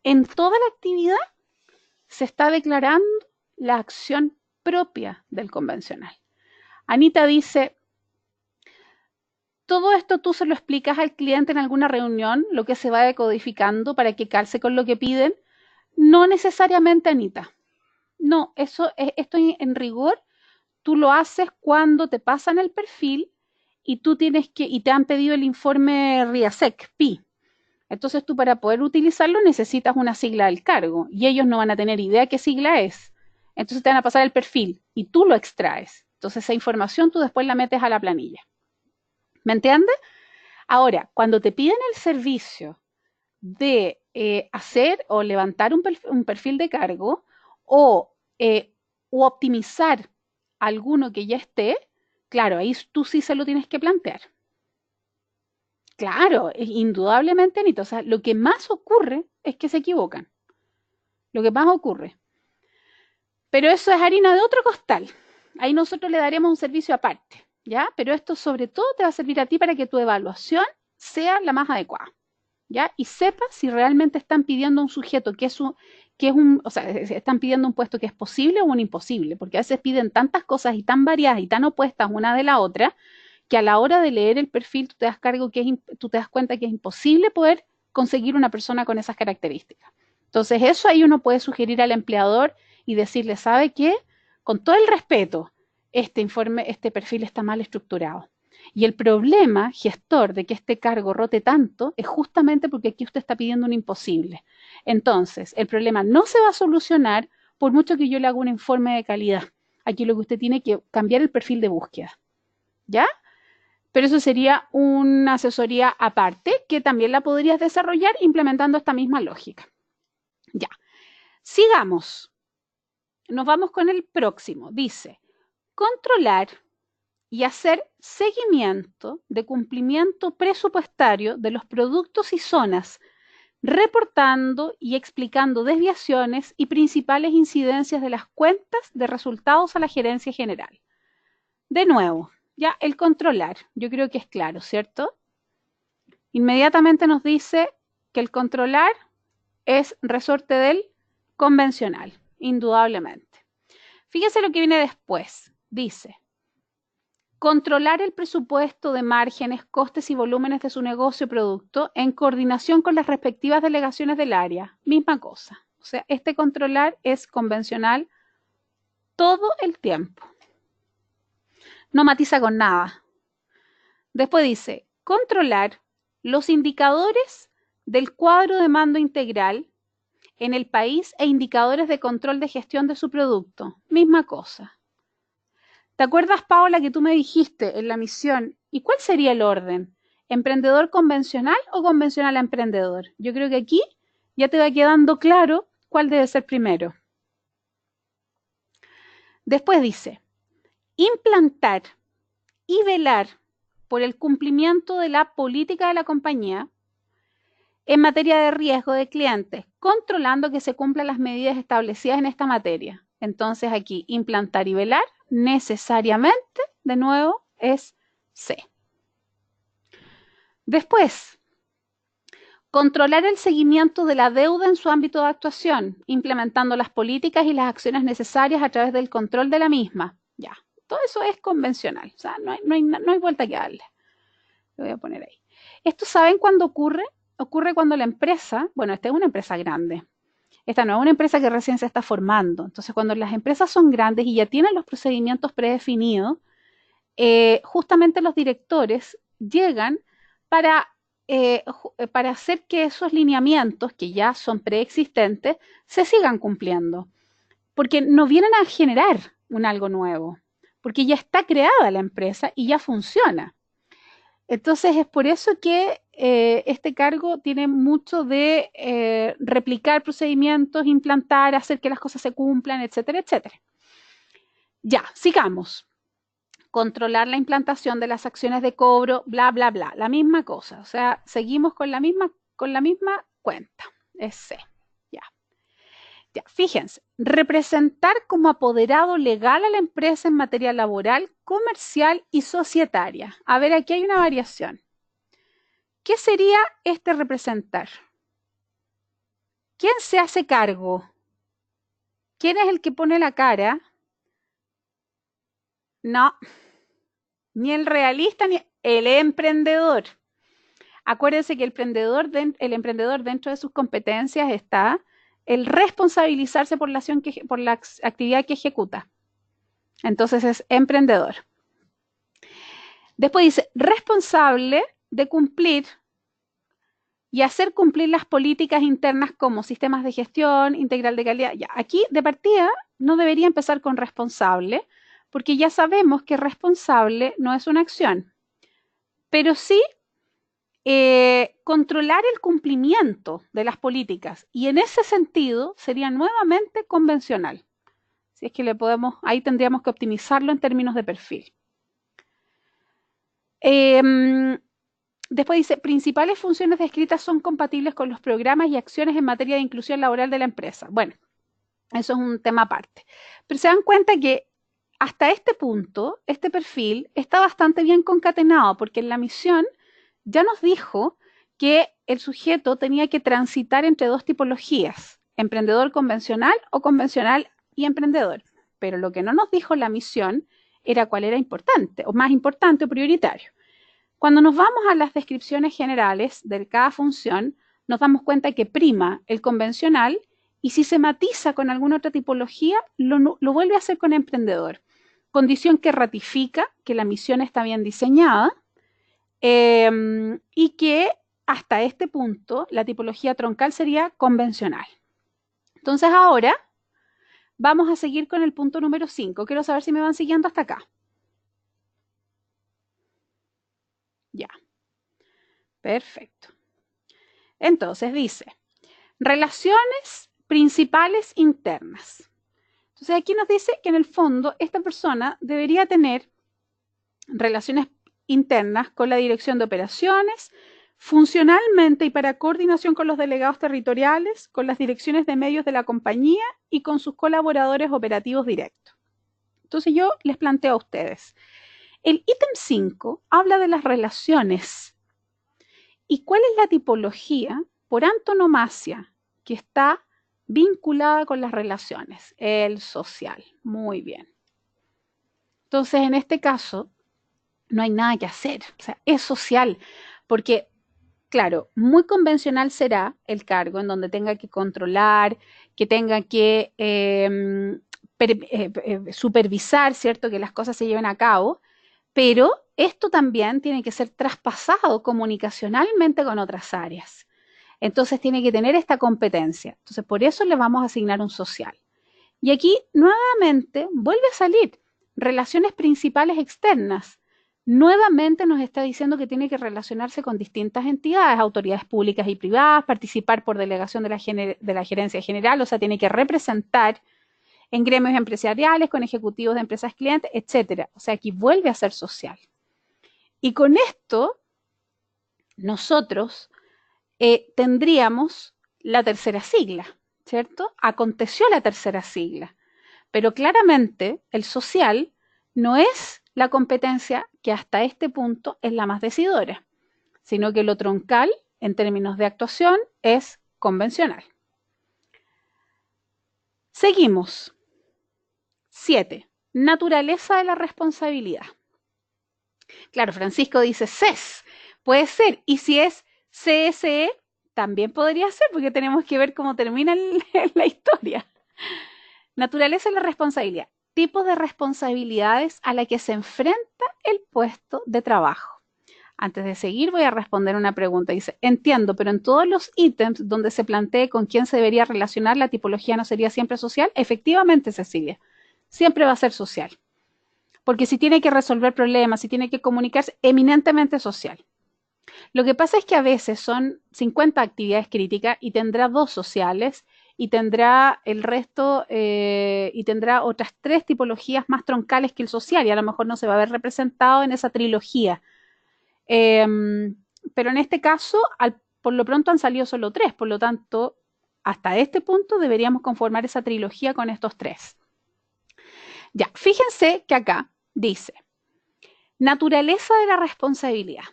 en toda la actividad se está declarando la acción propia del convencional. Anita dice, todo esto tú se lo explicas al cliente en alguna reunión, lo que se va decodificando para que calce con lo que piden. No necesariamente, Anita. No, esto en rigor tú lo haces cuando te pasan el perfil y te han pedido el informe RIASEC, PI. Entonces tú para poder utilizarlo necesitas una sigla del cargo y ellos no van a tener idea qué sigla es. Entonces te van a pasar el perfil y tú lo extraes. Entonces esa información tú después la metes a la planilla. ¿Me entiendes? Ahora, cuando te piden el servicio de hacer o levantar un perfil de cargo o optimizar alguno que ya esté, claro, ahí tú sí se lo tienes que plantear. Claro, indudablemente, Anita. O sea, lo que más ocurre es que se equivocan. Lo que más ocurre. Pero eso es harina de otro costal. Ahí nosotros le daremos un servicio aparte, ¿ya? Pero esto sobre todo te va a servir a ti para que tu evaluación sea la más adecuada, ¿ya? Y sepas si realmente están pidiendo un sujeto o sea, están pidiendo un puesto que es posible o un imposible, porque a veces piden tantas cosas y tan variadas y tan opuestas una de la otra, que a la hora de leer el perfil tú te das cuenta que es imposible poder conseguir una persona con esas características. Entonces eso ahí uno puede sugerir al empleador y decirle, ¿sabe qué? Con todo el respeto, este perfil está mal estructurado. Y el problema, gestor, de que este cargo rote tanto es justamente porque aquí usted está pidiendo un imposible. Entonces, el problema no se va a solucionar por mucho que yo le haga un informe de calidad. Aquí lo que usted tiene que cambiar el perfil de búsqueda. ¿Ya? Pero eso sería una asesoría aparte que también la podrías desarrollar implementando esta misma lógica. Ya, sigamos. Nos vamos con el próximo. Dice, controlar y hacer seguimiento de cumplimiento presupuestario de los productos y zonas, reportando y explicando desviaciones y principales incidencias de las cuentas de resultados a la gerencia general. De nuevo, ya el controlar, yo creo que es claro, ¿cierto? Inmediatamente nos dice que el controlar es resorte del convencional, indudablemente. Fíjese lo que viene después. Dice, controlar el presupuesto de márgenes, costes y volúmenes de su negocio o producto en coordinación con las respectivas delegaciones del área. Misma cosa. O sea, este controlar es convencional todo el tiempo. No matiza con nada. Después dice, controlar los indicadores del cuadro de mando integral en el país e indicadores de control de gestión de su producto. Misma cosa. ¿Te acuerdas, Paola, que tú me dijiste en la misión? ¿Y cuál sería el orden? ¿Emprendedor convencional o convencional a emprendedor? Yo creo que aquí ya te va quedando claro cuál debe ser primero. Después dice, implantar y velar por el cumplimiento de la política de la compañía en materia de riesgo de clientes, controlando que se cumplan las medidas establecidas en esta materia. Entonces aquí, implantar y velar, necesariamente, de nuevo, es C. Después, controlar el seguimiento de la deuda en su ámbito de actuación, implementando las políticas y las acciones necesarias a través del control de la misma. Ya, todo eso es convencional, o sea, no hay vuelta que darle. Lo voy a poner ahí. ¿Esto saben cuándo ocurre? Ocurre cuando la empresa, bueno, esta es una empresa grande, esta no es una empresa que recién se está formando. Entonces, cuando las empresas son grandes y ya tienen los procedimientos predefinidos, justamente los directores llegan para hacer que esos lineamientos, que ya son preexistentes, se sigan cumpliendo. Porque no vienen a generar algo nuevo, porque ya está creada la empresa y ya funciona. Entonces es por eso que este cargo tiene mucho de replicar procedimientos, implantar, hacer que las cosas se cumplan, etcétera, etcétera. Ya, sigamos. Controlar la implantación de las acciones de cobro, bla, bla, bla. La misma cosa. O sea, seguimos con la misma cuenta. Es C. Ya. Ya, fíjense. Representar como apoderado legal a la empresa en materia laboral, comercial y societaria. A ver, aquí hay una variación. ¿Qué sería este representar? ¿Quién se hace cargo? ¿Quién es el que pone la cara? No, ni el realista ni el emprendedor. Acuérdense que el emprendedor dentro de sus competencias está el responsabilizarse por la actividad que ejecuta. Entonces es emprendedor. Después dice, responsable de cumplir y hacer cumplir las políticas internas como sistemas de gestión integral de calidad. Ya, aquí de partida no debería empezar con responsable, porque ya sabemos que responsable no es una acción, pero sí controlar el cumplimiento de las políticas, y en ese sentido sería nuevamente convencional. Si es que ahí tendríamos que optimizarlo en términos de perfil. Después dice, principales funciones descritas son compatibles con los programas y acciones en materia de inclusión laboral de la empresa. Bueno, eso es un tema aparte. Pero se dan cuenta que hasta este punto, este perfil está bastante bien concatenado, porque en la misión ya nos dijo que el sujeto tenía que transitar entre dos tipologías, emprendedor convencional o convencional y emprendedor. Pero lo que no nos dijo la misión era cuál era importante, o más importante o prioritario. Cuando nos vamos a las descripciones generales de cada función, nos damos cuenta que prima el convencional, y si se matiza con alguna otra tipología, lo vuelve a hacer con emprendedor. Condición que ratifica que la misión está bien diseñada y que hasta este punto la tipología troncal sería convencional. Entonces ahora vamos a seguir con el punto número 5. Quiero saber si me van siguiendo hasta acá. Ya. Perfecto. Entonces dice, relaciones principales internas. Entonces aquí nos dice que en el fondo esta persona debería tener relaciones internas con la dirección de operaciones, funcionalmente y para coordinación con los delegados territoriales, con las direcciones de medios de la compañía y con sus colaboradores operativos directos. Entonces yo les planteo a ustedes, el ítem 5 habla de las relaciones. ¿Y cuál es la tipología por antonomasia que está vinculada con las relaciones? El social. Muy bien. Entonces, en este caso, no hay nada que hacer. O sea, es social, porque, claro, muy convencional será el cargo en donde tenga que controlar, que tenga que supervisar, ¿cierto? Que las cosas se lleven a cabo, pero esto también tiene que ser traspasado comunicacionalmente con otras áreas. Entonces tiene que tener esta competencia. Entonces por eso le vamos a asignar un social. Y aquí nuevamente vuelve a salir relaciones principales externas. Nuevamente nos está diciendo que tiene que relacionarse con distintas entidades, autoridades públicas y privadas, participar por delegación de la gerencia general, o sea, tiene que representar en gremios empresariales, con ejecutivos de empresas clientes, etcétera. O sea, aquí vuelve a ser social. Y con esto, nosotros tendríamos la tercera sigla, ¿cierto? Aconteció la tercera sigla, pero claramente el social no es la competencia que hasta este punto es la más decidora, sino que lo troncal, en términos de actuación, es convencional. Seguimos. 7. Naturaleza de la responsabilidad. Claro, Francisco dice CES, puede ser, y si es CSE, también podría ser, porque tenemos que ver cómo termina la historia. Naturaleza de la responsabilidad. Tipos de responsabilidades a la que se enfrenta el puesto de trabajo. Antes de seguir, voy a responder una pregunta. Dice, entiendo, pero en todos los ítems donde se plantee con quién se debería relacionar, la tipología no sería siempre social. Efectivamente, Cecilia, siempre va a ser social. Porque si tiene que resolver problemas, si tiene que comunicarse, eminentemente social. Lo que pasa es que a veces son 50 actividades críticas y tendrá 2 sociales y tendrá el resto y tendrá otras 3 tipologías más troncales que el social y a lo mejor no se va a ver representado en esa trilogía. Pero en este caso, por lo pronto han salido solo 3, por lo tanto, hasta este punto deberíamos conformar esa trilogía con estos 3. Ya, fíjense que acá dice, naturaleza de la responsabilidad.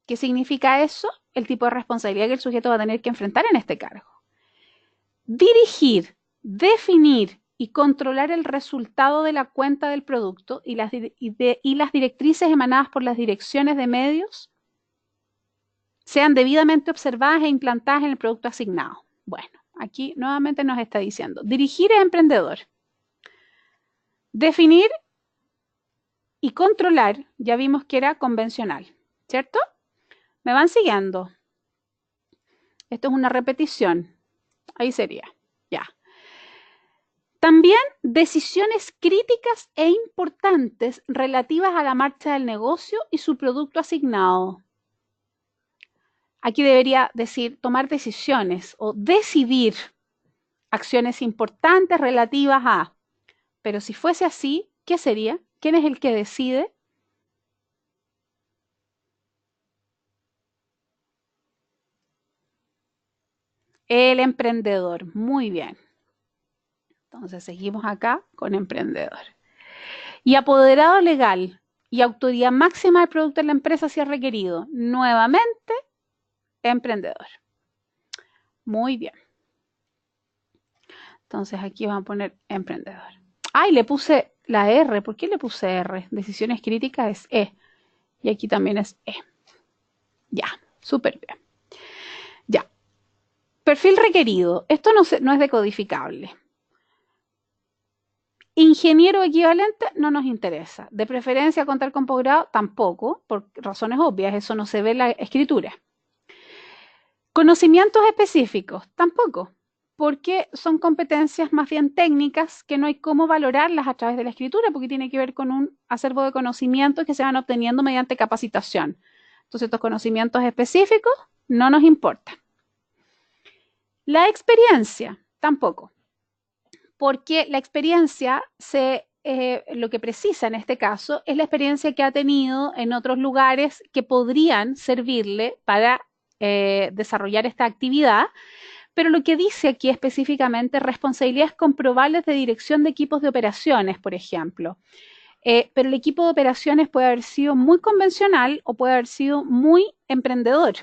¿Qué significa eso? El tipo de responsabilidad que el sujeto va a tener que enfrentar en este cargo. Dirigir, definir y controlar el resultado de la cuenta del producto y las directrices emanadas por las direcciones de medios sean debidamente observadas e implantadas en el producto asignado. Bueno, aquí nuevamente nos está diciendo, dirigir es emprendedor. Definir y controlar, ya vimos que era convencional, ¿cierto? ¿Me van siguiendo? Esto es una repetición. Ahí sería, ya. También decisiones críticas e importantes relativas a la marcha del negocio y su producto asignado. Aquí debería decir tomar decisiones o decidir acciones importantes relativas a. Pero si fuese así, ¿qué sería? ¿Quién es el que decide? El emprendedor. Muy bien. Entonces seguimos acá con emprendedor. Y apoderado legal y autoridad máxima del producto de la empresa si es requerido. Nuevamente, emprendedor. Muy bien. Entonces aquí vamos a poner emprendedor. Ay, le puse la R. ¿Por qué le puse R? Decisiones críticas es E. Y aquí también es E. Ya, súper bien. Ya. Perfil requerido. Esto no es decodificable. Ingeniero equivalente no nos interesa. De preferencia contar con posgrado tampoco, por razones obvias. Eso no se ve en la escritura. Conocimientos específicos tampoco, porque son competencias más bien técnicas que no hay cómo valorarlas a través de la escritura, porque tiene que ver con un acervo de conocimientos que se van obteniendo mediante capacitación. Entonces, estos conocimientos específicos no nos importan. La experiencia, tampoco, porque la experiencia lo que precisa en este caso es la experiencia que ha tenido en otros lugares que podrían servirle para desarrollar esta actividad, pero lo que dice aquí específicamente responsabilidades comprobables de dirección de equipos de operaciones, por ejemplo. Pero el equipo de operaciones puede haber sido muy convencional o puede haber sido muy emprendedor.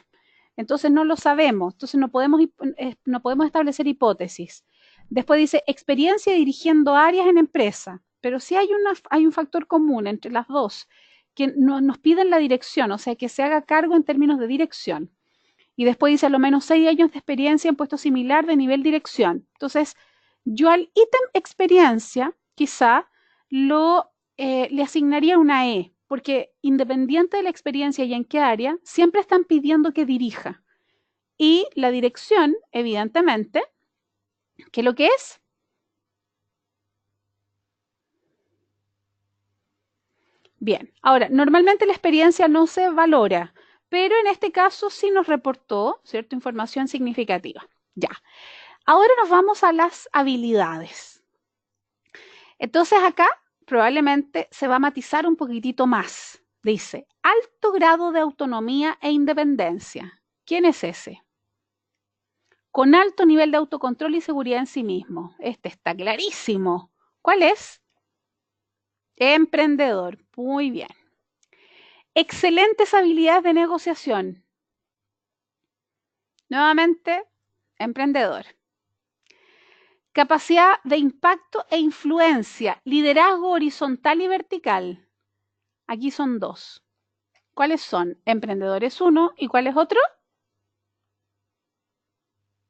Entonces no lo sabemos, entonces no podemos establecer hipótesis. Después dice experiencia dirigiendo áreas en empresa, pero sí hay un factor común entre las dos, que nos piden la dirección, o sea, que se haga cargo en términos de dirección. Y después dice, a lo menos 6 años de experiencia en puesto similar de nivel dirección. Entonces, yo al ítem experiencia, quizá, le asignaría una E, porque independiente de la experiencia y en qué área, siempre están pidiendo que dirija. Y la dirección, evidentemente, ¿qué es lo que es? Bien, ahora, normalmente la experiencia no se valora, pero en este caso sí nos reportó, ¿cierto? Información significativa. Ya, ahora nos vamos a las habilidades. Entonces acá probablemente se va a matizar un poquitito más. Dice, alto grado de autonomía e independencia. ¿Quién es ese? Con alto nivel de autocontrol y seguridad en sí mismo. Este está clarísimo. ¿Cuál es? Emprendedor. Muy bien. Excelentes habilidades de negociación. Nuevamente, emprendedor. Capacidad de impacto e influencia, liderazgo horizontal y vertical. Aquí son dos. ¿Cuáles son? Emprendedores uno, ¿y cuál es otro?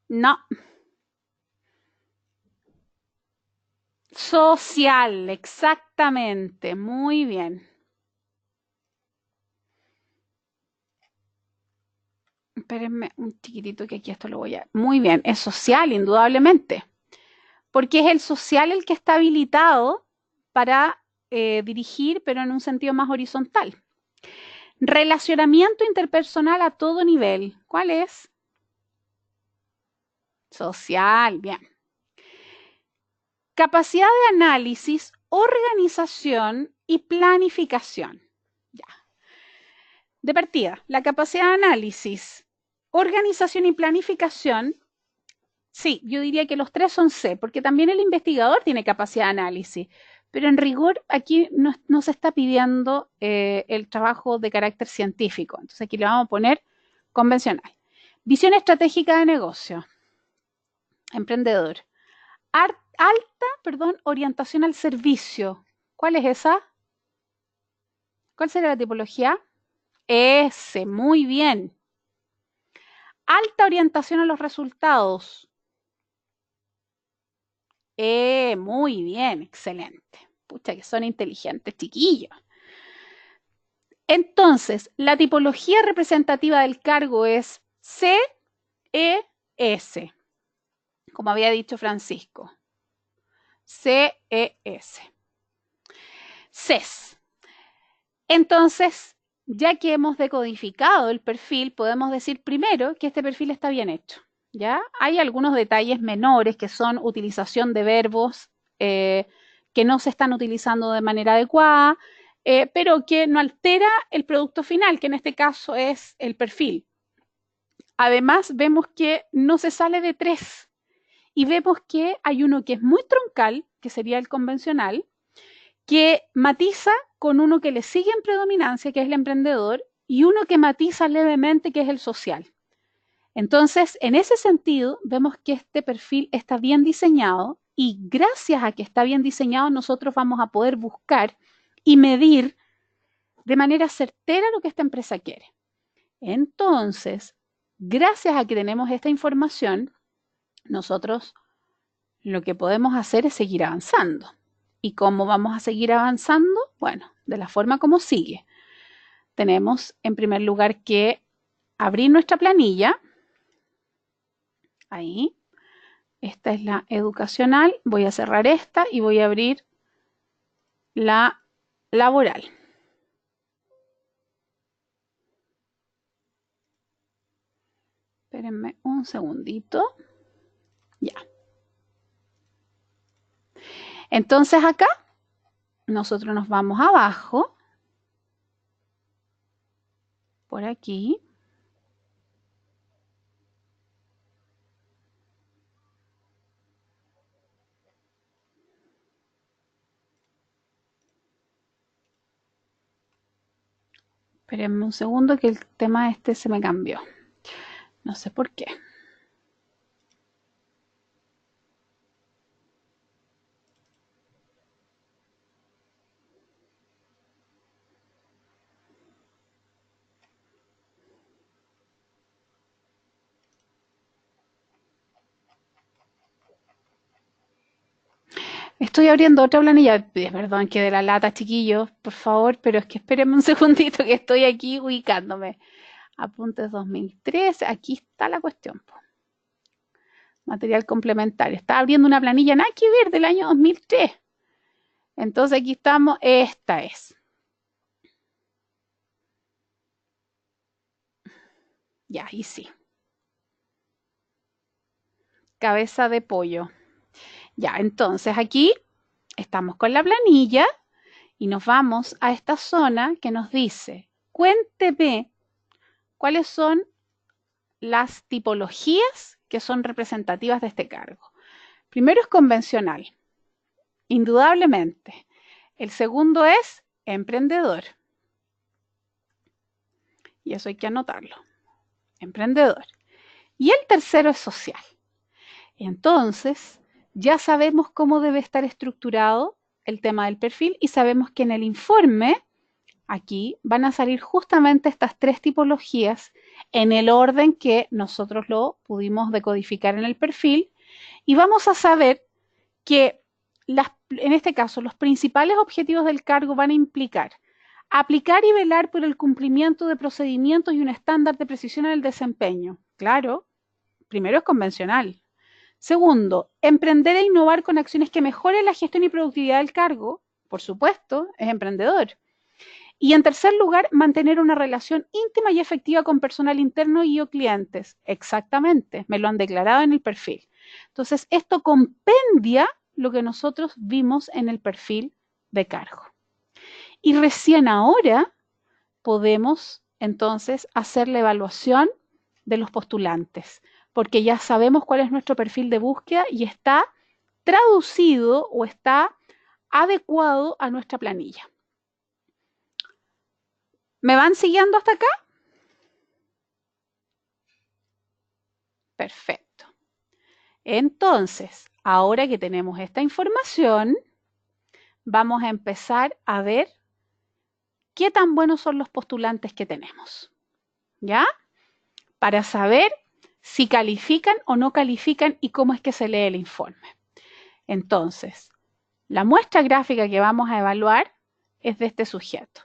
No. Social, exactamente. Muy bien. Espérenme un chiquitito que aquí esto lo voy a... Muy bien, es social, indudablemente. Porque es el social el que está habilitado para dirigir, pero en un sentido más horizontal. Relacionamiento interpersonal a todo nivel. ¿Cuál es? Social, bien. Capacidad de análisis, organización y planificación. Ya. De partida, la capacidad de análisis, organización y planificación, sí, yo diría que los tres son C, porque también el investigador tiene capacidad de análisis, pero en rigor aquí no se está pidiendo el trabajo de carácter científico. Entonces aquí le vamos a poner convencional. Visión estratégica de negocio, emprendedor. Alta, perdón, orientación al servicio. ¿Cuál es esa? ¿Cuál sería la tipología? Ese, muy bien. Alta orientación a los resultados. Muy bien, excelente. Pucha, que son inteligentes, chiquillos. Entonces, la tipología representativa del cargo es CES, como había dicho Francisco. CES. CES. Entonces, ya que hemos decodificado el perfil, podemos decir primero que este perfil está bien hecho. ¿Ya? Hay algunos detalles menores que son utilización de verbos que no se están utilizando de manera adecuada, pero que no altera el producto final, que en este caso es el perfil. Además, vemos que no se sale de 3 y vemos que hay uno que es muy troncal, que sería el convencional, que matiza con uno que le sigue en predominancia, que es el emprendedor, y uno que matiza levemente, que es el social. Entonces, en ese sentido, vemos que este perfil está bien diseñado y gracias a que está bien diseñado, nosotros vamos a poder buscar y medir de manera certera lo que esta empresa quiere. Entonces, gracias a que tenemos esta información, nosotros lo que podemos hacer es seguir avanzando. ¿Y cómo vamos a seguir avanzando? Bueno, de la forma como sigue. Tenemos en primer lugar que abrir nuestra planilla. Ahí. Esta es la educacional. Voy a cerrar esta y voy a abrir la laboral. Espérenme un segundito. Ya. Entonces acá nosotros nos vamos abajo. Por aquí. Espérenme un segundo que el tema este se me cambió. No sé por qué. estoy abriendo otra planilla. Perdón que de la lata, chiquillos, por favor, pero es que espérenme un segundito que estoy aquí ubicándome. Apuntes 2013, aquí está la cuestión. Material complementario. Estaba abriendo una planilla nada que ver del año 2003. Entonces aquí estamos, esta es. Ya, ahí sí. Cabeza de pollo. Ya, entonces aquí estamos con la planilla y nos vamos a esta zona que nos dice, cuénteme cuáles son las tipologías que son representativas de este cargo. Primero es convencional, indudablemente. El segundo es emprendedor. Y eso hay que anotarlo. Emprendedor. Y el tercero es social. Entonces, ya sabemos cómo debe estar estructurado el tema del perfil y sabemos que en el informe, aquí, van a salir justamente estas tres tipologías en el orden que nosotros lo pudimos decodificar en el perfil y vamos a saber que en este caso los principales objetivos del cargo van a implicar aplicar y velar por el cumplimiento de procedimientos y un estándar de precisión en el desempeño. Claro, primero es convencional. Segundo, emprender e innovar con acciones que mejoren la gestión y productividad del cargo. Por supuesto, es emprendedor. Y en tercer lugar, mantener una relación íntima y efectiva con personal interno y o clientes. Exactamente, me lo han declarado en el perfil. Entonces, esto compendia lo que nosotros vimos en el perfil de cargo. Y recién ahora podemos entonces hacer la evaluación de los postulantes, porque ya sabemos cuál es nuestro perfil de búsqueda y está traducido o está adecuado a nuestra planilla. ¿Me van siguiendo hasta acá? Perfecto. Entonces, ahora que tenemos esta información, vamos a empezar a ver qué tan buenos son los postulantes que tenemos. ¿Ya? Para saber si califican o no califican y cómo es que se lee el informe. Entonces, la muestra gráfica que vamos a evaluar es de este sujeto.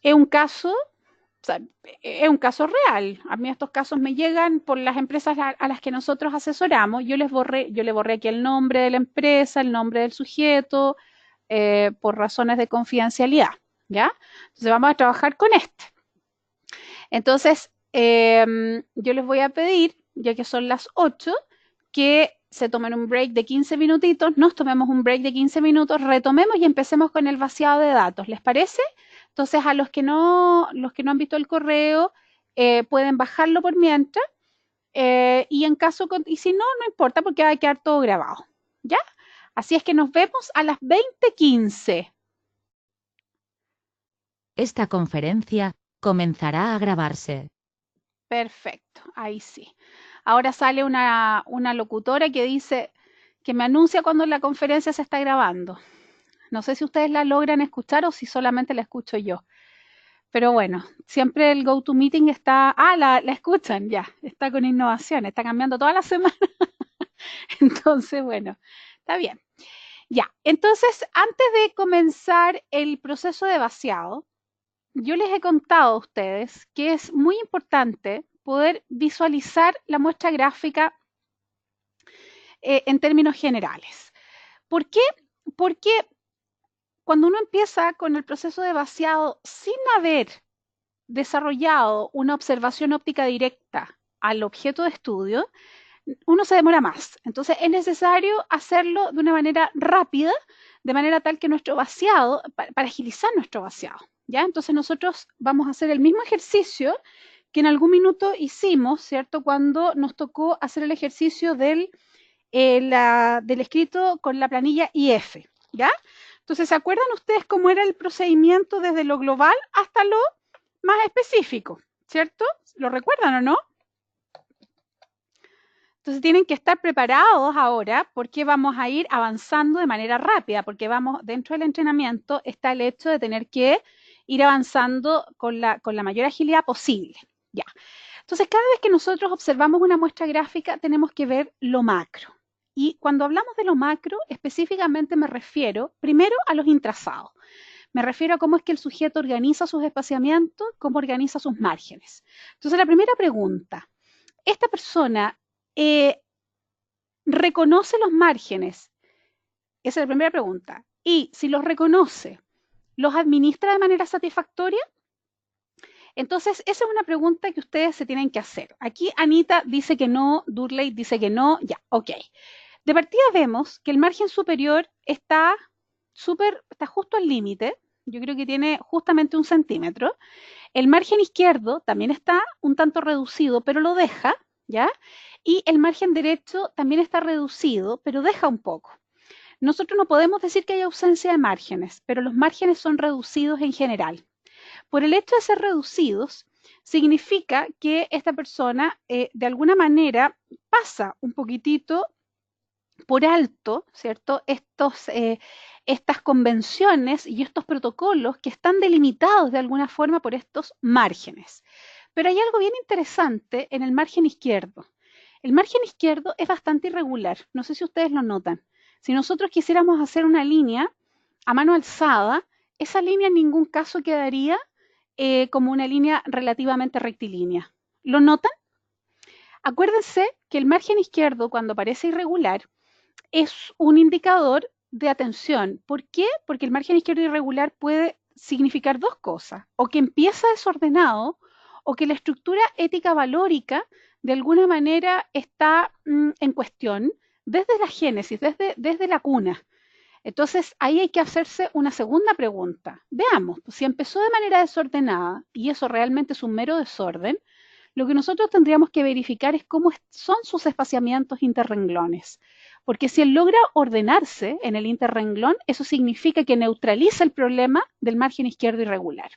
Es un caso, o sea, es un caso real. A mí estos casos me llegan por las empresas a las que nosotros asesoramos. Yo le borré aquí el nombre de la empresa, el nombre del sujeto, por razones de confidencialidad. ¿Ya? Entonces vamos a trabajar con este. Entonces, yo les voy a pedir, ya que son las 8, que se tomen un break de 15 minutitos, nos tomemos un break de 15 minutos, retomemos y empecemos con el vaciado de datos. ¿Les parece? Entonces, a los que no han visto el correo, pueden bajarlo por mientras, y en caso, y si no, no importa porque va a quedar todo grabado. ¿Ya? Así es que nos vemos a las 20:15. Esta conferencia comenzará a grabarse. Perfecto, ahí sí. Ahora sale una locutora que dice que me anuncia cuando la conferencia se está grabando. No sé si ustedes la logran escuchar o si solamente la escucho yo. Pero bueno, siempre el GoToMeeting está... Ah, la escuchan ya. Está con innovación, está cambiando toda la semana. Entonces, bueno, está bien. Ya, entonces, antes de comenzar el proceso de vaciado, yo les he contado a ustedes que es muy importante poder visualizar la muestra gráfica en términos generales. ¿Por qué? Porque cuando uno empieza con el proceso de vaciado sin haber desarrollado una observación óptica directa al objeto de estudio, uno se demora más. Entonces es necesario hacerlo de una manera rápida, de manera tal que nuestro vaciado, para agilizar nuestro vaciado. ¿Ya? Entonces nosotros vamos a hacer el mismo ejercicio que en algún minuto hicimos, ¿cierto? Cuando nos tocó hacer el ejercicio del escrito con la planilla IF, ¿ya? Entonces, ¿se acuerdan ustedes cómo era el procedimiento desde lo global hasta lo más específico, ¿cierto? ¿Lo recuerdan o no? Entonces tienen que estar preparados ahora porque vamos a ir avanzando de manera rápida, porque vamos, dentro del entrenamiento está el hecho de tener que ir avanzando con la mayor agilidad posible. Ya. Entonces, cada vez que nosotros observamos una muestra gráfica, tenemos que ver lo macro. Y cuando hablamos de lo macro, específicamente me refiero primero a los intrazados. Me refiero a cómo es que el sujeto organiza sus espaciamientos, cómo organiza sus márgenes. Entonces, la primera pregunta, ¿esta persona reconoce los márgenes? Esa es la primera pregunta. Y si los reconoce, ¿los administra de manera satisfactoria? Entonces, esa es una pregunta que ustedes se tienen que hacer. Aquí Anita dice que no, Durley dice que no, ya, ok. De partida vemos que el margen superior está justo al límite, yo creo que tiene justamente 1 centímetro. El margen izquierdo también está un tanto reducido, pero lo deja, ¿ya? Y el margen derecho también está reducido, pero deja un poco. Nosotros no podemos decir que hay ausencia de márgenes, pero los márgenes son reducidos en general. Por el hecho de ser reducidos, significa que esta persona de alguna manera pasa un poquitito por alto, ¿cierto? Estas convenciones y estos protocolos que están delimitados de alguna forma por estos márgenes. Pero hay algo bien interesante en el margen izquierdo. El margen izquierdo es bastante irregular, no sé si ustedes lo notan. Si nosotros quisiéramos hacer una línea a mano alzada, esa línea en ningún caso quedaría como una línea relativamente rectilínea. ¿Lo notan? Acuérdense que el margen izquierdo, cuando parece irregular, es un indicador de atención. ¿Por qué? Porque el margen izquierdo irregular puede significar dos cosas, o que empieza desordenado, o que la estructura ética valórica de alguna manera está en cuestión desde la génesis, desde la cuna. Entonces, ahí hay que hacerse una segunda pregunta. Veamos, pues, si empezó de manera desordenada y eso realmente es un mero desorden, lo que nosotros tendríamos que verificar es cómo son sus espaciamientos interrenglones. Porque si él logra ordenarse en el interrenglón, eso significa que neutraliza el problema del margen izquierdo irregular.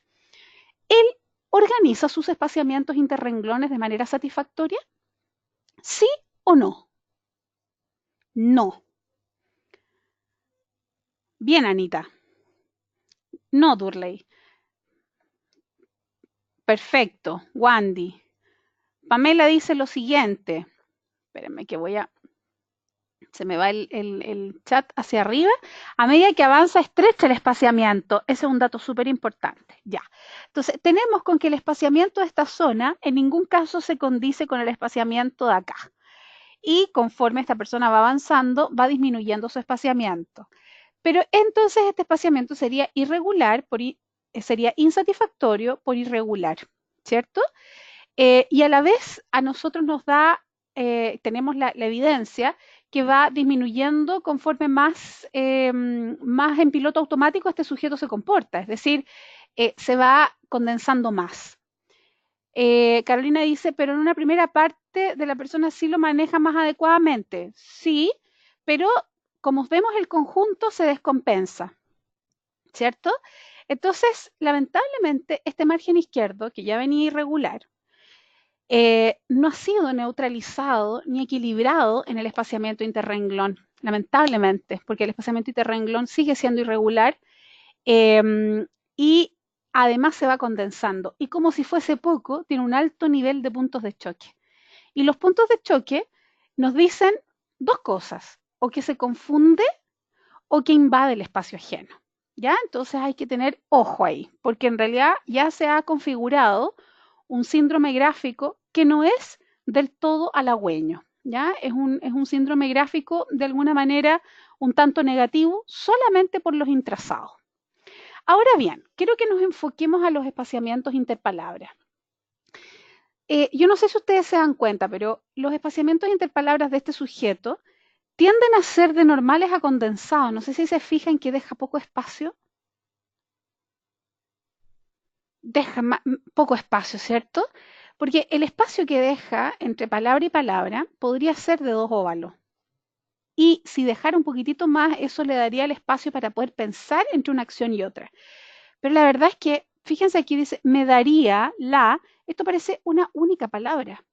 ¿Él organiza sus espaciamientos interrenglones de manera satisfactoria? ¿Sí o no? No. Bien, Anita. No, Durley. Perfecto. Wandy. Pamela dice lo siguiente. Espérenme que se me va el chat hacia arriba. A medida que avanza, estrecha el espaciamiento. Ese es un dato súper importante. Ya. Entonces, tenemos con que el espaciamiento de esta zona en ningún caso se condice con el espaciamiento de acá. Y conforme esta persona va avanzando, va disminuyendo su espaciamiento. Pero entonces este espaciamiento sería irregular, sería insatisfactorio por irregular, ¿cierto? Y a la vez a nosotros nos da, tenemos la evidencia que va disminuyendo conforme más en piloto automático este sujeto se comporta, es decir, se va condensando más. Carolina dice, pero en una primera parte de la persona sí lo maneja más adecuadamente. Sí, pero como vemos el conjunto se descompensa, ¿cierto? Entonces, lamentablemente, este margen izquierdo, que ya venía irregular, no ha sido neutralizado ni equilibrado en el espaciamiento interrenglón, lamentablemente, porque el espaciamiento interrenglón sigue siendo irregular y además se va condensando. Y como si fuese poco, tiene un alto nivel de puntos de choque. Y los puntos de choque nos dicen dos cosas, o que se confunde o que invade el espacio ajeno. ¿Ya? Entonces hay que tener ojo ahí, porque en realidad ya se ha configurado un síndrome gráfico que no es del todo halagüeño, ¿ya? Es un síndrome gráfico de alguna manera un tanto negativo solamente por los intrazados. Ahora bien, quiero que nos enfoquemos a los espaciamientos interpalabras. Yo no sé si ustedes se dan cuenta, pero los espaciamientos interpalabras de este sujeto tienden a ser de normales a condensados. No sé si se fijan que deja poco espacio. Deja poco espacio, ¿cierto? Porque el espacio que deja entre palabra y palabra podría ser de dos óvalos. Y si dejara un poquitito más, eso le daría el espacio para poder pensar entre una acción y otra. Pero la verdad es que, fíjense aquí dice, me daría la, esto parece una única palabra.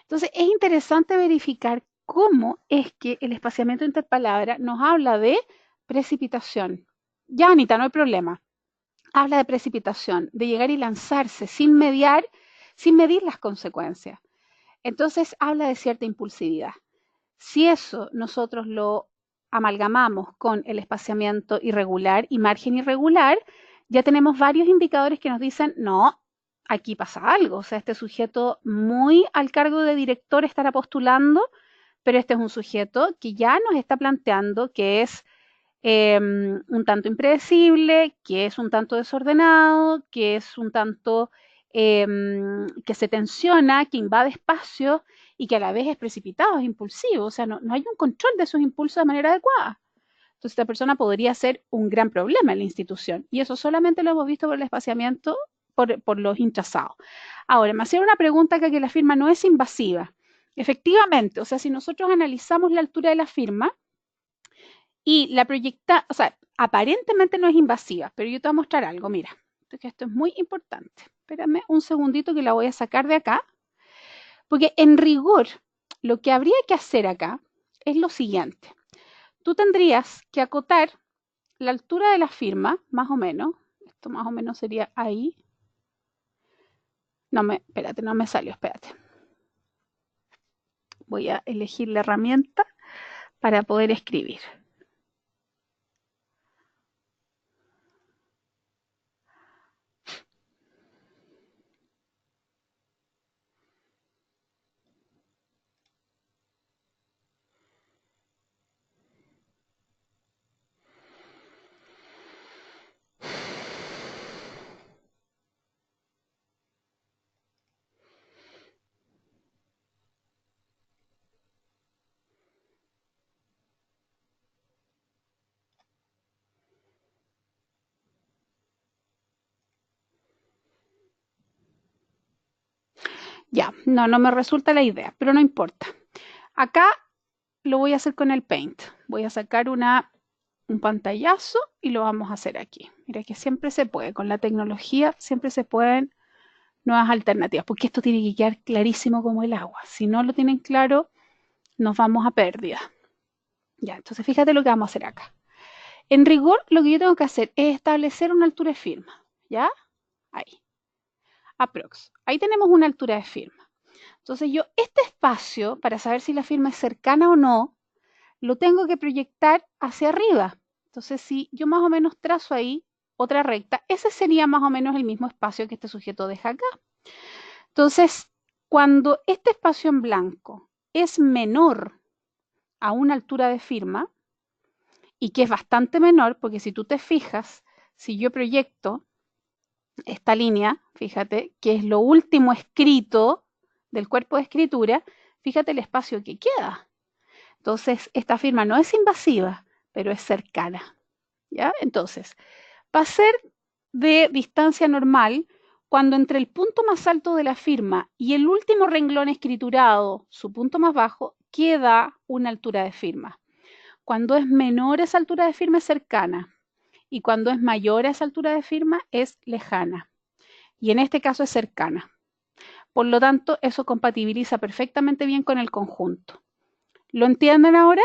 Entonces, es interesante verificar cómo es que el espaciamiento interpalabra nos habla de precipitación. Ya, Anita, no hay problema. Habla de precipitación, de llegar y lanzarse sin medir las consecuencias. Entonces, habla de cierta impulsividad. Si eso nosotros lo amalgamamos con el espaciamiento irregular y margen irregular, ya tenemos varios indicadores que nos dicen, no, aquí pasa algo, o sea, este sujeto muy al cargo de director estará postulando, pero este es un sujeto que ya nos está planteando que es un tanto impredecible, que es un tanto desordenado, que es un tanto que se tensiona, que invade espacios y que a la vez es precipitado, es impulsivo, o sea, no hay un control de sus impulsos de manera adecuada. Entonces, esta persona podría ser un gran problema en la institución y eso solamente lo hemos visto por el espaciamiento, por los intrazados. Ahora, me hacía una pregunta que la firma no es invasiva. Efectivamente, o sea, si nosotros analizamos la altura de la firma, y la proyecta, o sea, aparentemente no es invasiva, pero yo te voy a mostrar algo, mira, que esto es muy importante. Espérame un segundito que la voy a sacar de acá, porque en rigor lo que habría que hacer acá es lo siguiente. Tú tendrías que acotar la altura de la firma, más o menos, esto más o menos sería ahí. Espérate, no me salió, espérate. Voy a elegir la herramienta para poder escribir. Ya, no me resulta la idea, pero no importa. Acá lo voy a hacer con el Paint. Voy a sacar un pantallazo y lo vamos a hacer aquí. Mira que siempre se puede, con la tecnología siempre se pueden nuevas alternativas, porque esto tiene que quedar clarísimo como el agua. Si no lo tienen claro, nos vamos a pérdida. Ya, entonces fíjate lo que vamos a hacer acá. En rigor, lo que yo tengo que hacer es establecer una altura de firma. ¿Ya? Ahí. Aprox. Ahí tenemos una altura de firma. Entonces yo este espacio, para saber si la firma es cercana o no, lo tengo que proyectar hacia arriba. Entonces, si yo más o menos trazo ahí otra recta, ese sería más o menos el mismo espacio que este sujeto deja acá. Entonces, cuando este espacio en blanco es menor a una altura de firma, y que es bastante menor, porque si tú te fijas, si yo proyecto esta línea, fíjate, que es lo último escrito del cuerpo de escritura, fíjate el espacio que queda. Entonces, esta firma no es invasiva, pero es cercana. ¿Ya? Entonces, va a ser de distancia normal cuando entre el punto más alto de la firma y el último renglón escriturado, su punto más bajo, queda una altura de firma. Cuando es menor esa altura de firma es cercana y cuando es mayor a esa altura de firma es lejana. Y en este caso es cercana. Por lo tanto, eso compatibiliza perfectamente bien con el conjunto. ¿Lo entienden ahora?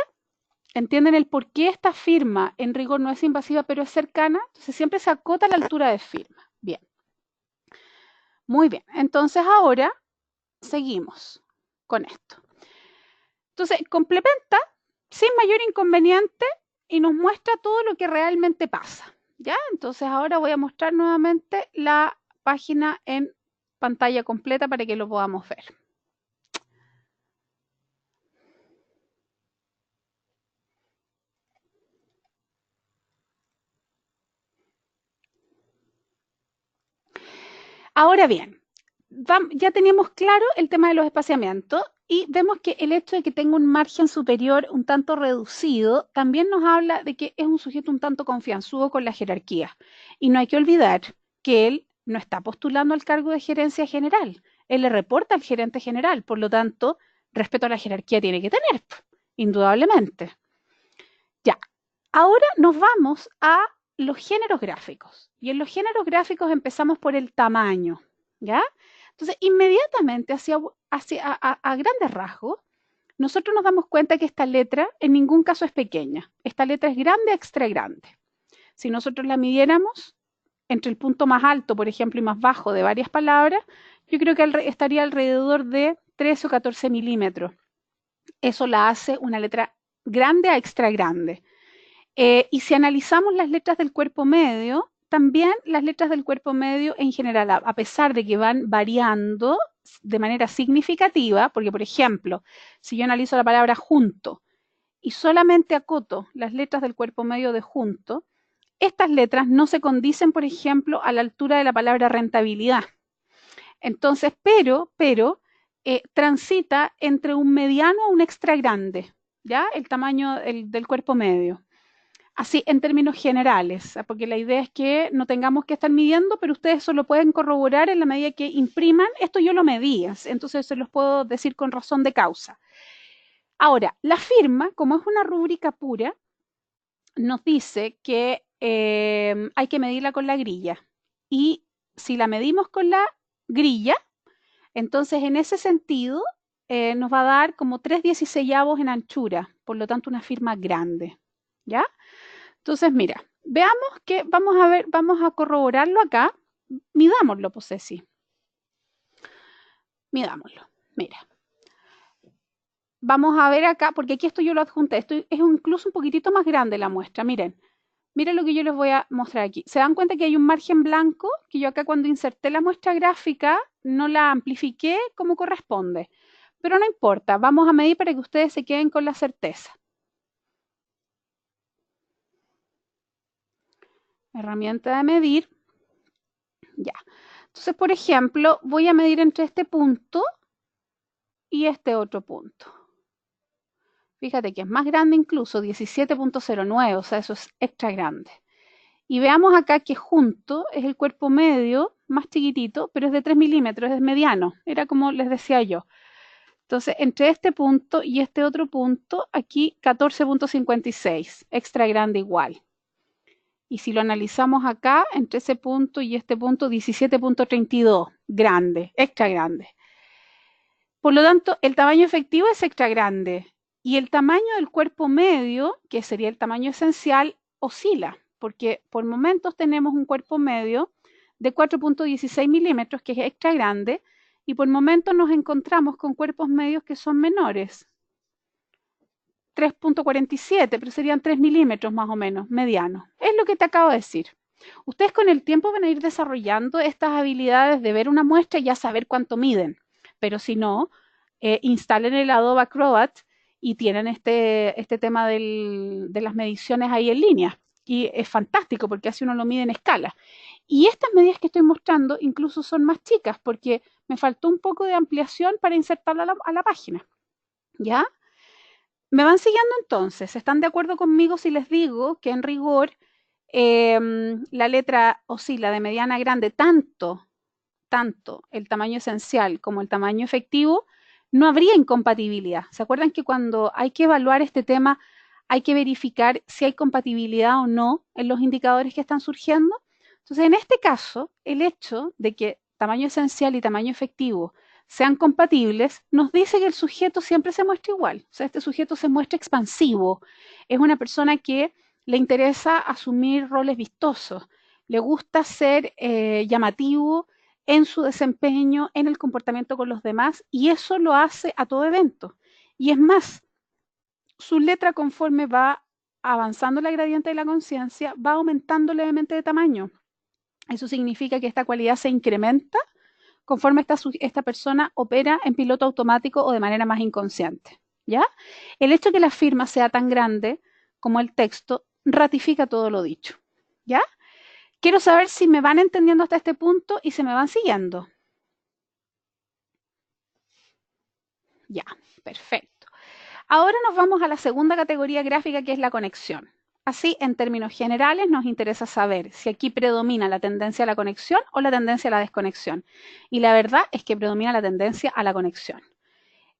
¿Entienden el por qué esta firma en rigor no es invasiva pero es cercana? Entonces siempre se acota la altura de firma. Bien. Muy bien. Entonces ahora seguimos con esto. Entonces complementa sin mayor inconveniente y nos muestra todo lo que realmente pasa. ¿Ya? Entonces ahora voy a mostrar nuevamente la página en pantalla completa para que lo podamos ver. Ahora bien, ya teníamos claro el tema de los espaciamientos y vemos que el hecho de que tenga un margen superior un tanto reducido también nos habla de que es un sujeto un tanto confianzudo con la jerarquía. Y no hay que olvidar que él no está postulando al cargo de gerencia general. Él le reporta al gerente general, por lo tanto, respeto a la jerarquía tiene que tener, indudablemente. Ya, ahora nos vamos a los géneros gráficos. Y en los géneros gráficos empezamos por el tamaño, ¿ya? Entonces, inmediatamente, a grandes rasgos, nosotros nos damos cuenta que esta letra en ningún caso es pequeña. Esta letra es grande, extra grande. Si nosotros la midiéramos entre el punto más alto, por ejemplo, y más bajo de varias palabras, yo creo que estaría alrededor de 13 o 14 milímetros. Eso la hace una letra grande a extra grande. Y si analizamos las letras del cuerpo medio, también las letras del cuerpo medio en general, a pesar de que van variando de manera significativa, porque por ejemplo, si yo analizo la palabra junto y solamente acoto las letras del cuerpo medio de junto, estas letras no se condicen, por ejemplo, a la altura de la palabra rentabilidad. Entonces, transita entre un mediano a un extra grande, ¿ya? El tamaño del cuerpo medio. Así en términos generales, porque la idea es que no tengamos que estar midiendo, pero ustedes eso lo pueden corroborar en la medida que impriman. Esto yo lo medí, entonces se los puedo decir con razón de causa. Ahora, la firma, como es una rúbrica pura, nos dice que hay que medirla con la grilla. Y si la medimos con la grilla, entonces en ese sentido nos va a dar como 3/16 en anchura, por lo tanto una firma grande, ¿ya? Entonces, mira, veamos que vamos a ver, vamos a corroborarlo acá. Midámoslo, pues Ceci. Midámoslo. Mira. Vamos a ver acá, porque aquí esto yo lo adjunté. Esto es incluso un poquitito más grande la muestra. Miren. Miren lo que yo les voy a mostrar aquí. ¿Se dan cuenta que hay un margen blanco? Que yo acá cuando inserté la muestra gráfica no la amplifiqué como corresponde. Pero no importa, vamos a medir para que ustedes se queden con la certeza. Herramienta de medir. Ya. Entonces, por ejemplo, voy a medir entre este punto y este otro punto. Fíjate que es más grande incluso, 17.09, o sea, eso es extra grande. Y veamos acá que junto es el cuerpo medio, más chiquitito, pero es de 3 milímetros, es mediano. Era como les decía yo. Entonces, entre este punto y este otro punto, aquí 14.56, extra grande igual. Y si lo analizamos acá, entre ese punto y este punto, 17.32, grande, extra grande. Por lo tanto, el tamaño efectivo es extra grande y el tamaño del cuerpo medio, que sería el tamaño esencial, oscila, porque por momentos tenemos un cuerpo medio de 4.16 milímetros, que es extra grande, y por momentos nos encontramos con cuerpos medios que son menores, 3.47, pero serían 3 milímetros más o menos, medianos. Es lo que te acabo de decir. Ustedes con el tiempo van a ir desarrollando estas habilidades de ver una muestra y ya saber cuánto miden, pero si no, instalen el Adobe Acrobat y tienen este tema de las mediciones ahí en línea. Y es fantástico porque así uno lo mide en escala. Y estas medidas que estoy mostrando incluso son más chicas porque me faltó un poco de ampliación para insertarla a la página. ¿Ya? ¿Me van siguiendo entonces? ¿Están de acuerdo conmigo si les digo que en rigor la letra oscila de mediana a grande tanto el tamaño esencial como el tamaño efectivo? No habría incompatibilidad. ¿Se acuerdan que cuando hay que evaluar este tema hay que verificar si hay compatibilidad o no en los indicadores que están surgiendo? Entonces, en este caso, el hecho de que tamaño esencial y tamaño efectivo sean compatibles, nos dice que el sujeto siempre se muestra igual. O sea, este sujeto se muestra expansivo. Es una persona que le interesa asumir roles vistosos, le gusta ser llamativo en su desempeño, en el comportamiento con los demás, y eso lo hace a todo evento. Y es más, su letra conforme va avanzando la gradiente de la conciencia, va aumentando levemente de tamaño. Eso significa que esta cualidad se incrementa conforme esta persona opera en piloto automático o de manera más inconsciente. ¿Ya? El hecho de que la firma sea tan grande como el texto ratifica todo lo dicho. ¿Ya? Quiero saber si me van entendiendo hasta este punto y se me van siguiendo. Ya, perfecto. Ahora nos vamos a la segunda categoría gráfica, que es la conexión. Así, en términos generales, nos interesa saber si aquí predomina la tendencia a la conexión o la tendencia a la desconexión. Y la verdad es que predomina la tendencia a la conexión.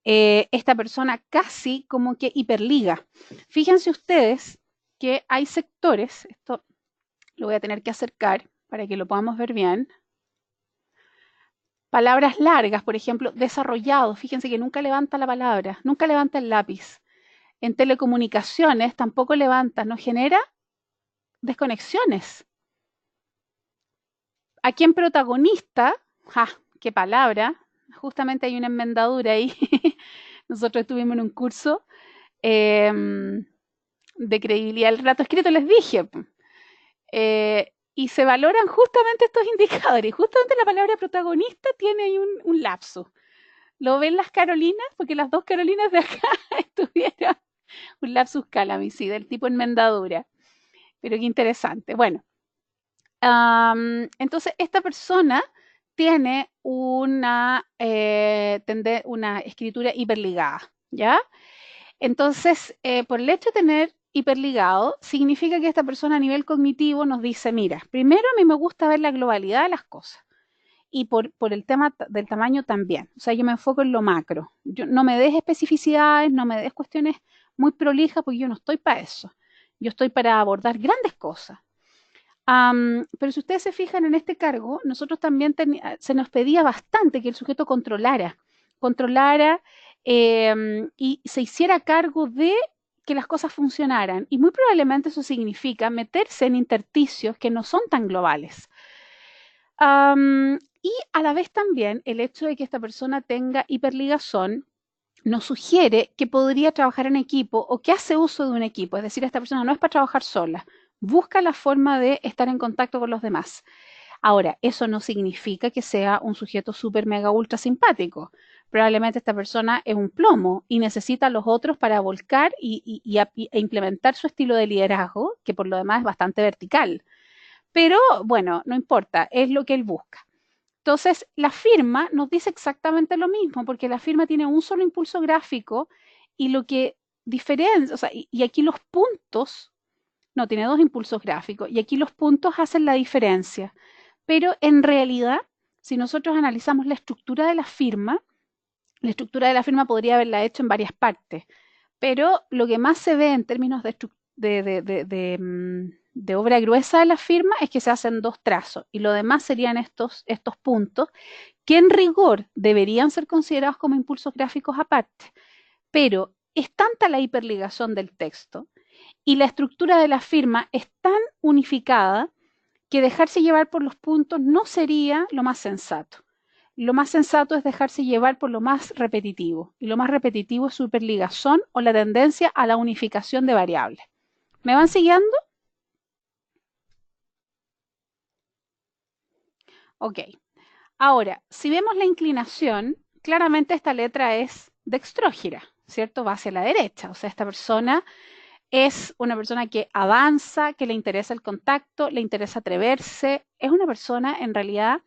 Esta persona casi como que hiperliga. Fíjense ustedes que hay sectores, esto lo voy a tener que acercar para que lo podamos ver bien. Palabras largas, por ejemplo, desarrollado. Fíjense que nunca levanta la palabra, nunca levanta el lápiz. En telecomunicaciones tampoco levanta, no genera desconexiones. Aquí en protagonista, ¡ja! ¡Qué palabra! Justamente hay una enmendadura ahí. Nosotros estuvimos en un curso eh, de credibilidad del relato escrito, les dije, y se valoran justamente estos indicadores. Justamente la palabra protagonista tiene ahí un lapso. ¿Lo ven las Carolinas? Porque las dos Carolinas de acá estuvieron un lapsus calami, sí, del tipo enmendadura. Pero qué interesante. Bueno, entonces esta persona tiene una escritura hiperligada, ¿ya? Entonces, por el hecho de tener hiperligado, significa que esta persona a nivel cognitivo nos dice, mira, primero a mí me gusta ver la globalidad de las cosas y por el tema del tamaño también. O sea, yo me enfoco en lo macro. Yo, no me des especificidades, no me des cuestiones muy prolijas, porque yo no estoy para eso. Yo estoy para abordar grandes cosas. Pero si ustedes se fijan en este cargo, nosotros también se nos pedía bastante que el sujeto controlara y se hiciera cargo de que las cosas funcionaran. Y muy probablemente eso significa meterse en intersticios que no son tan globales. Y a la vez también el hecho de que esta persona tenga hiperligazón nos sugiere que podría trabajar en equipo o que hace uso de un equipo. Es decir, esta persona no es para trabajar sola, busca la forma de estar en contacto con los demás. Ahora, eso no significa que sea un sujeto súper, mega, ultra simpático. Probablemente esta persona es un plomo y necesita a los otros para volcar e implementar su estilo de liderazgo, que por lo demás es bastante vertical. Pero bueno, no importa, es lo que él busca. Entonces, la firma nos dice exactamente lo mismo, porque la firma tiene un solo impulso gráfico y lo que diferencia, o sea, y aquí los puntos, no, tiene dos impulsos gráficos, y aquí los puntos hacen la diferencia. Pero en realidad, si nosotros analizamos la estructura de la firma podría haberla hecho en varias partes, pero lo que más se ve en términos de obra gruesa de la firma es que se hacen dos trazos y lo demás serían estos puntos que en rigor deberían ser considerados como impulsos gráficos aparte, pero es tanta la hiperligación del texto y la estructura de la firma es tan unificada que dejarse llevar por los puntos no sería lo más sensato. Lo más sensato es dejarse llevar por lo más repetitivo, y lo más repetitivo es su hiperligazón o la tendencia a la unificación de variables. ¿Me van siguiendo? Ok. Ahora, si vemos la inclinación, claramente esta letra es dextrógira, ¿cierto? Va hacia la derecha. O sea, esta persona es una persona que avanza, que le interesa el contacto, le interesa atreverse. Es una persona, en realidad,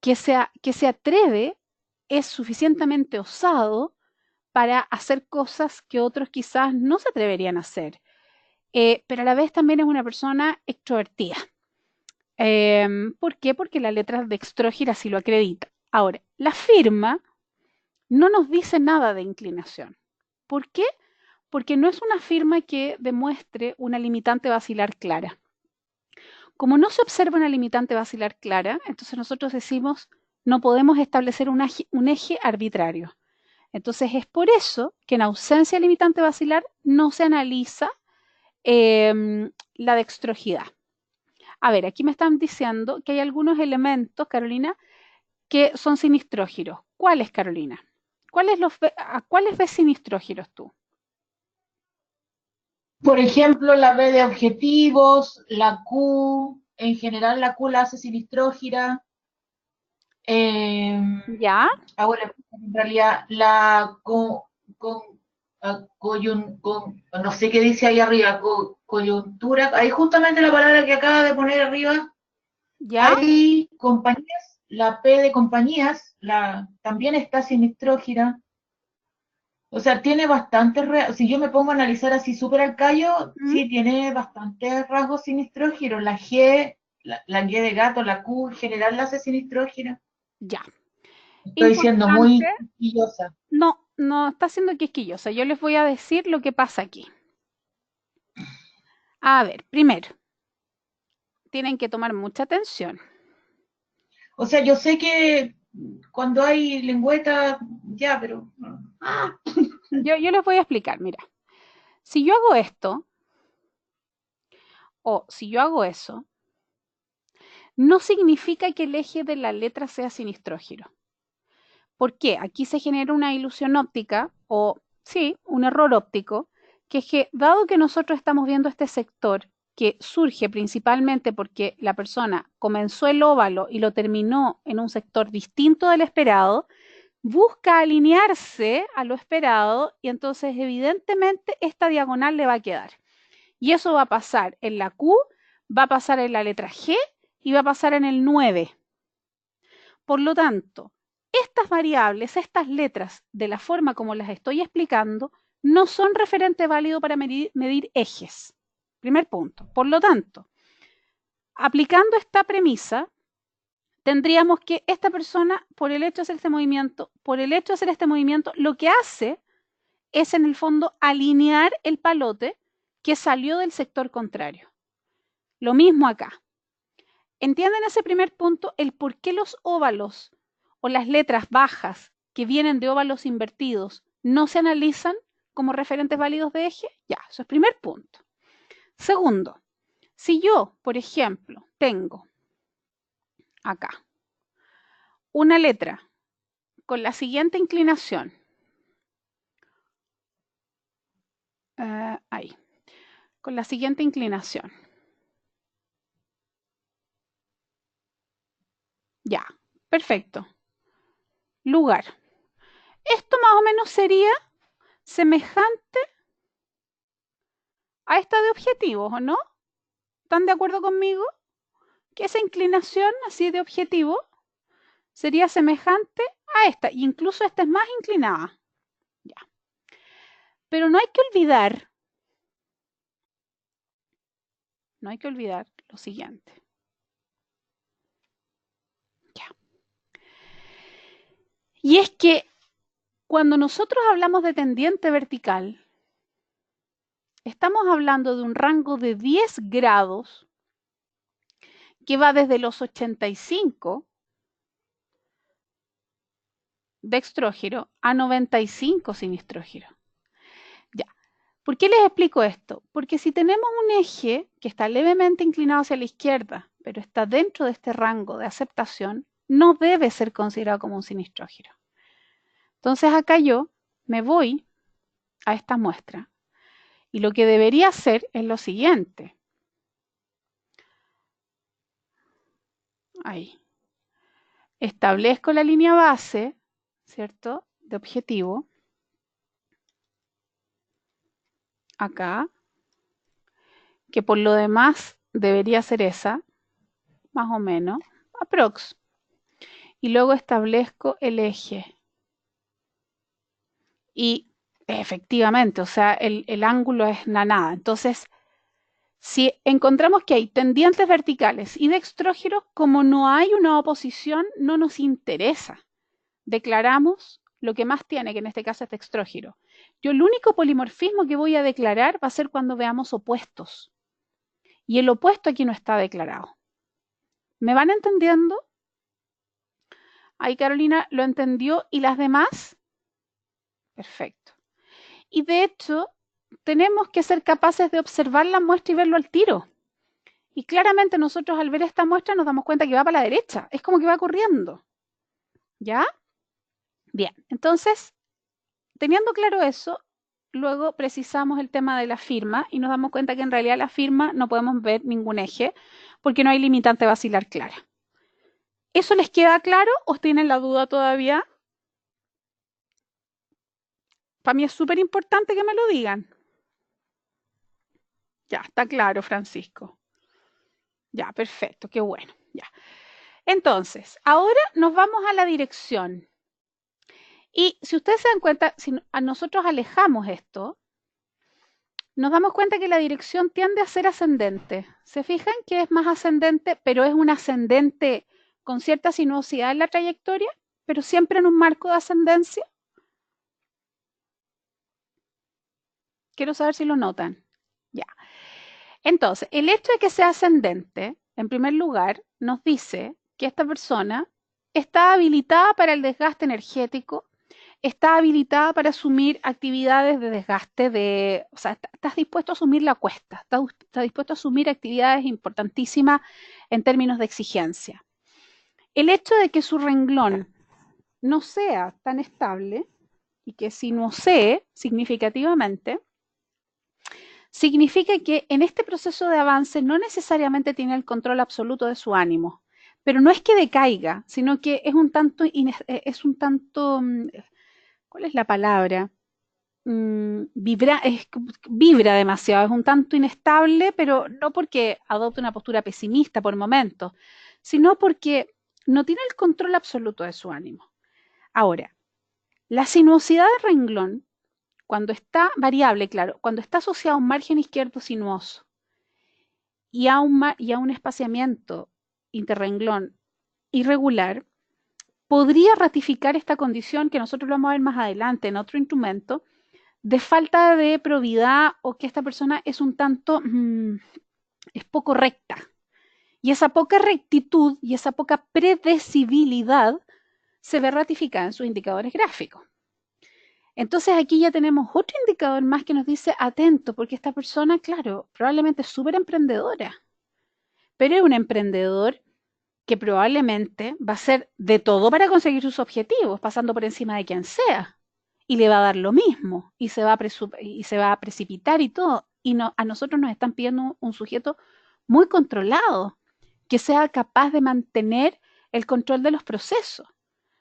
que se atreve, es suficientemente osado para hacer cosas que otros quizás no se atreverían a hacer. Pero a la vez también es una persona extrovertida. ¿Por qué? Porque la letra dextrógira sí lo acredita. Ahora, la firma no nos dice nada de inclinación. ¿Por qué? Porque no es una firma que demuestre una limitante basilar clara. Como no se observa una limitante basilar clara, entonces nosotros decimos no podemos establecer un eje arbitrario. Entonces es por eso que en ausencia de limitante basilar no se analiza la dextrogidad. A ver, aquí me están diciendo que hay algunos elementos, Carolina, que son sinistrógiros. ¿Cuáles, Carolina? ¿A cuáles ves sinistrógiros tú? Por ejemplo, la B de objetivos, la Q, en general la Q la hace sinistrógira. Eh, ¿Ya? Ahora, en realidad, la no sé qué dice ahí arriba, coyuntura, ahí justamente la palabra que acaba de poner arriba, ¿Ya? hay compañías, la P de compañías, también está sinistrógira. O sea, tiene bastantes, si yo me pongo a analizar así súper al callo, ¿Mm? sí, tiene bastantes rasgos sinistrógiros. La G, la G de gato, la Q en general la hace sinistrógira. Ya. Estoy siendo Importante. muy quisquillosa. No, no está siendo quisquillosa. Yo les voy a decir lo que pasa aquí. A ver, primero, tienen que tomar mucha atención. O sea, yo sé que cuando hay lengüeta, ya, pero... Yo les voy a explicar, mira. Si yo hago esto, o si yo hago eso, no significa que el eje de la letra sea sinistrógiro. ¿Por qué? Aquí se genera una ilusión óptica o sí, un error óptico, que es que dado que nosotros estamos viendo este sector que surge principalmente porque la persona comenzó el óvalo y lo terminó en un sector distinto del esperado, busca alinearse a lo esperado y entonces evidentemente esta diagonal le va a quedar. Y eso va a pasar en la Q, va a pasar en la letra G y va a pasar en el 9. Por lo tanto, estas variables, estas letras, de la forma como las estoy explicando, no son referente válido para medir ejes. Primer punto. Por lo tanto, aplicando esta premisa, tendríamos que esta persona, por el hecho de hacer este movimiento, lo que hace es en el fondo alinear el palote que salió del sector contrario. Lo mismo acá. ¿Entienden ese primer punto? El por qué los óvalos o las letras bajas que vienen de óvalos invertidos no se analizan como referentes válidos de eje. Ya, eso es primer punto. Segundo, si yo, por ejemplo, tengo acá una letra con la siguiente inclinación, ahí, con la siguiente inclinación. Ya, perfecto. Lugar. Esto más o menos sería semejante a esta de objetivos, ¿o no? ¿Están de acuerdo conmigo? Que esa inclinación así de objetivo sería semejante a esta, incluso esta es más inclinada. Ya. Pero no hay que olvidar lo siguiente. Ya. Y es que cuando nosotros hablamos de tendiente vertical, estamos hablando de un rango de 10 grados que va desde los 85 dextrógiro a 95 sinistrógiro. Ya. ¿Por qué les explico esto? Porque si tenemos un eje que está levemente inclinado hacia la izquierda, pero está dentro de este rango de aceptación, no debe ser considerado como un sinistrógiro. Entonces acá yo me voy a esta muestra y lo que debería hacer es lo siguiente. Ahí. Establezco la línea base, ¿cierto? De objetivo. Acá. Que por lo demás debería ser esa, más o menos, aprox. Y luego establezco el eje. Y efectivamente, o sea, el ángulo es nada. Entonces, si encontramos que hay tendientes verticales y dextrógiros, como no hay una oposición, no nos interesa. Declaramos lo que más tiene, que en este caso es dextrógiro. Yo el único polimorfismo que voy a declarar va a ser cuando veamos opuestos. Y el opuesto aquí no está declarado. ¿Me van entendiendo? Ahí Carolina lo entendió y las demás. Perfecto. Y de hecho, tenemos que ser capaces de observar la muestra y verlo al tiro. Y claramente nosotros al ver esta muestra nos damos cuenta que va para la derecha. Es como que va corriendo. ¿Ya? Bien, entonces, teniendo claro eso, luego precisamos el tema de la firma y nos damos cuenta que en realidad la firma no podemos ver ningún eje porque no hay limitante basilar clara. ¿Eso les queda claro o tienen la duda todavía? Para mí es súper importante que me lo digan. Ya, está claro, Francisco. Ya, perfecto, qué bueno. Ya. Entonces, ahora nos vamos a la dirección. Y si ustedes se dan cuenta, si nosotros alejamos esto, nos damos cuenta que la dirección tiende a ser ascendente. ¿Se fijan que es más ascendente, pero es un ascendente con cierta sinuosidad en la trayectoria, pero siempre en un marco de ascendencia? Quiero saber si lo notan. Ya. Entonces, el hecho de que sea ascendente, en primer lugar, nos dice que esta persona está habilitada para el desgaste energético, está habilitada para asumir actividades de desgaste, o sea, estás dispuesto a asumir la cuesta, estás dispuesto a asumir actividades importantísimas en términos de exigencia. El hecho de que su renglón no sea tan estable y que sinuosee significativamente, significa que en este proceso de avance no necesariamente tiene el control absoluto de su ánimo, pero no es que decaiga, sino que es un tanto, ¿cuál es la palabra? Vibra demasiado, es un tanto inestable, pero no porque adopte una postura pesimista por momentos, sino porque no tiene el control absoluto de su ánimo. Ahora, la sinuosidad del renglón, cuando está variable, claro, cuando está asociada a un margen izquierdo sinuoso y a un espaciamiento interrenglón irregular, podría ratificar esta condición que nosotros lo vamos a ver más adelante en otro instrumento, de falta de probidad o que esta persona es un tanto, es poco recta. Y esa poca rectitud y esa poca predecibilidad se ve ratificada en sus indicadores gráficos. Entonces aquí ya tenemos otro indicador más que nos dice atento, porque esta persona, claro, probablemente es súper emprendedora, pero es un emprendedor que probablemente va a hacer de todo para conseguir sus objetivos, pasando por encima de quien sea. Y le va a dar lo mismo, y se va a precipitar y todo. Y no, a nosotros nos están pidiendo un sujeto muy controlado, que sea capaz de mantener el control de los procesos.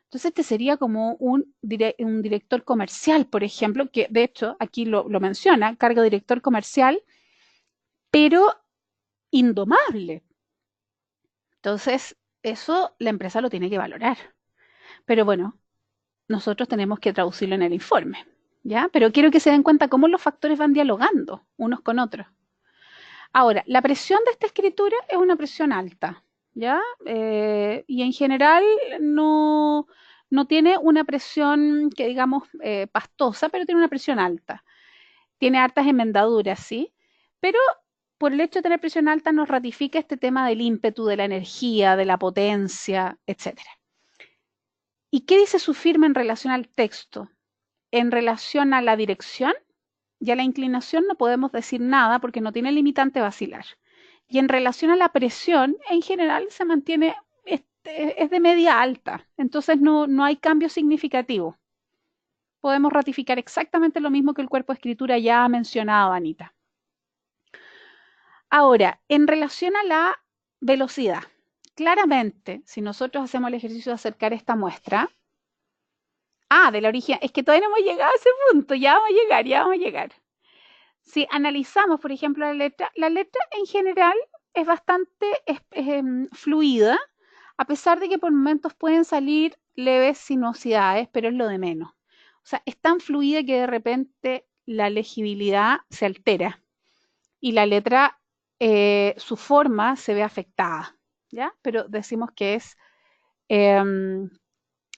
Entonces, este sería como un director comercial, por ejemplo, que de hecho aquí lo menciona, cargo de director comercial, pero indomable. Entonces, eso la empresa lo tiene que valorar. Pero bueno, nosotros tenemos que traducirlo en el informe, ¿ya? Pero quiero que se den cuenta cómo los factores van dialogando unos con otros. Ahora, la presión de esta escritura es una presión alta, ¿ya? Y en general no tiene una presión que digamos pastosa, pero tiene una presión alta. Tiene hartas enmendaduras, ¿sí? Pero por el hecho de tener presión alta nos ratifica este tema del ímpetu, de la energía, de la potencia, etcétera. ¿Y qué dice su firma en relación al texto? En relación a la dirección y a la inclinación no podemos decir nada porque no tiene limitante vacilar. Y en relación a la presión, en general se mantiene, es de media alta, entonces no hay cambio significativo. Podemos ratificar exactamente lo mismo que el cuerpo de escritura ya ha mencionado, Anita. Ahora, en relación a la velocidad, claramente, si nosotros hacemos el ejercicio de acercar esta muestra, de la origen, es que todavía no hemos llegado a ese punto, ya vamos a llegar. Si analizamos, por ejemplo, la letra en general es bastante fluida, a pesar de que por momentos pueden salir leves sinuosidades, pero es lo de menos. O sea, es tan fluida que de repente la legibilidad se altera y la letra, su forma se ve afectada, ¿ya? Pero decimos que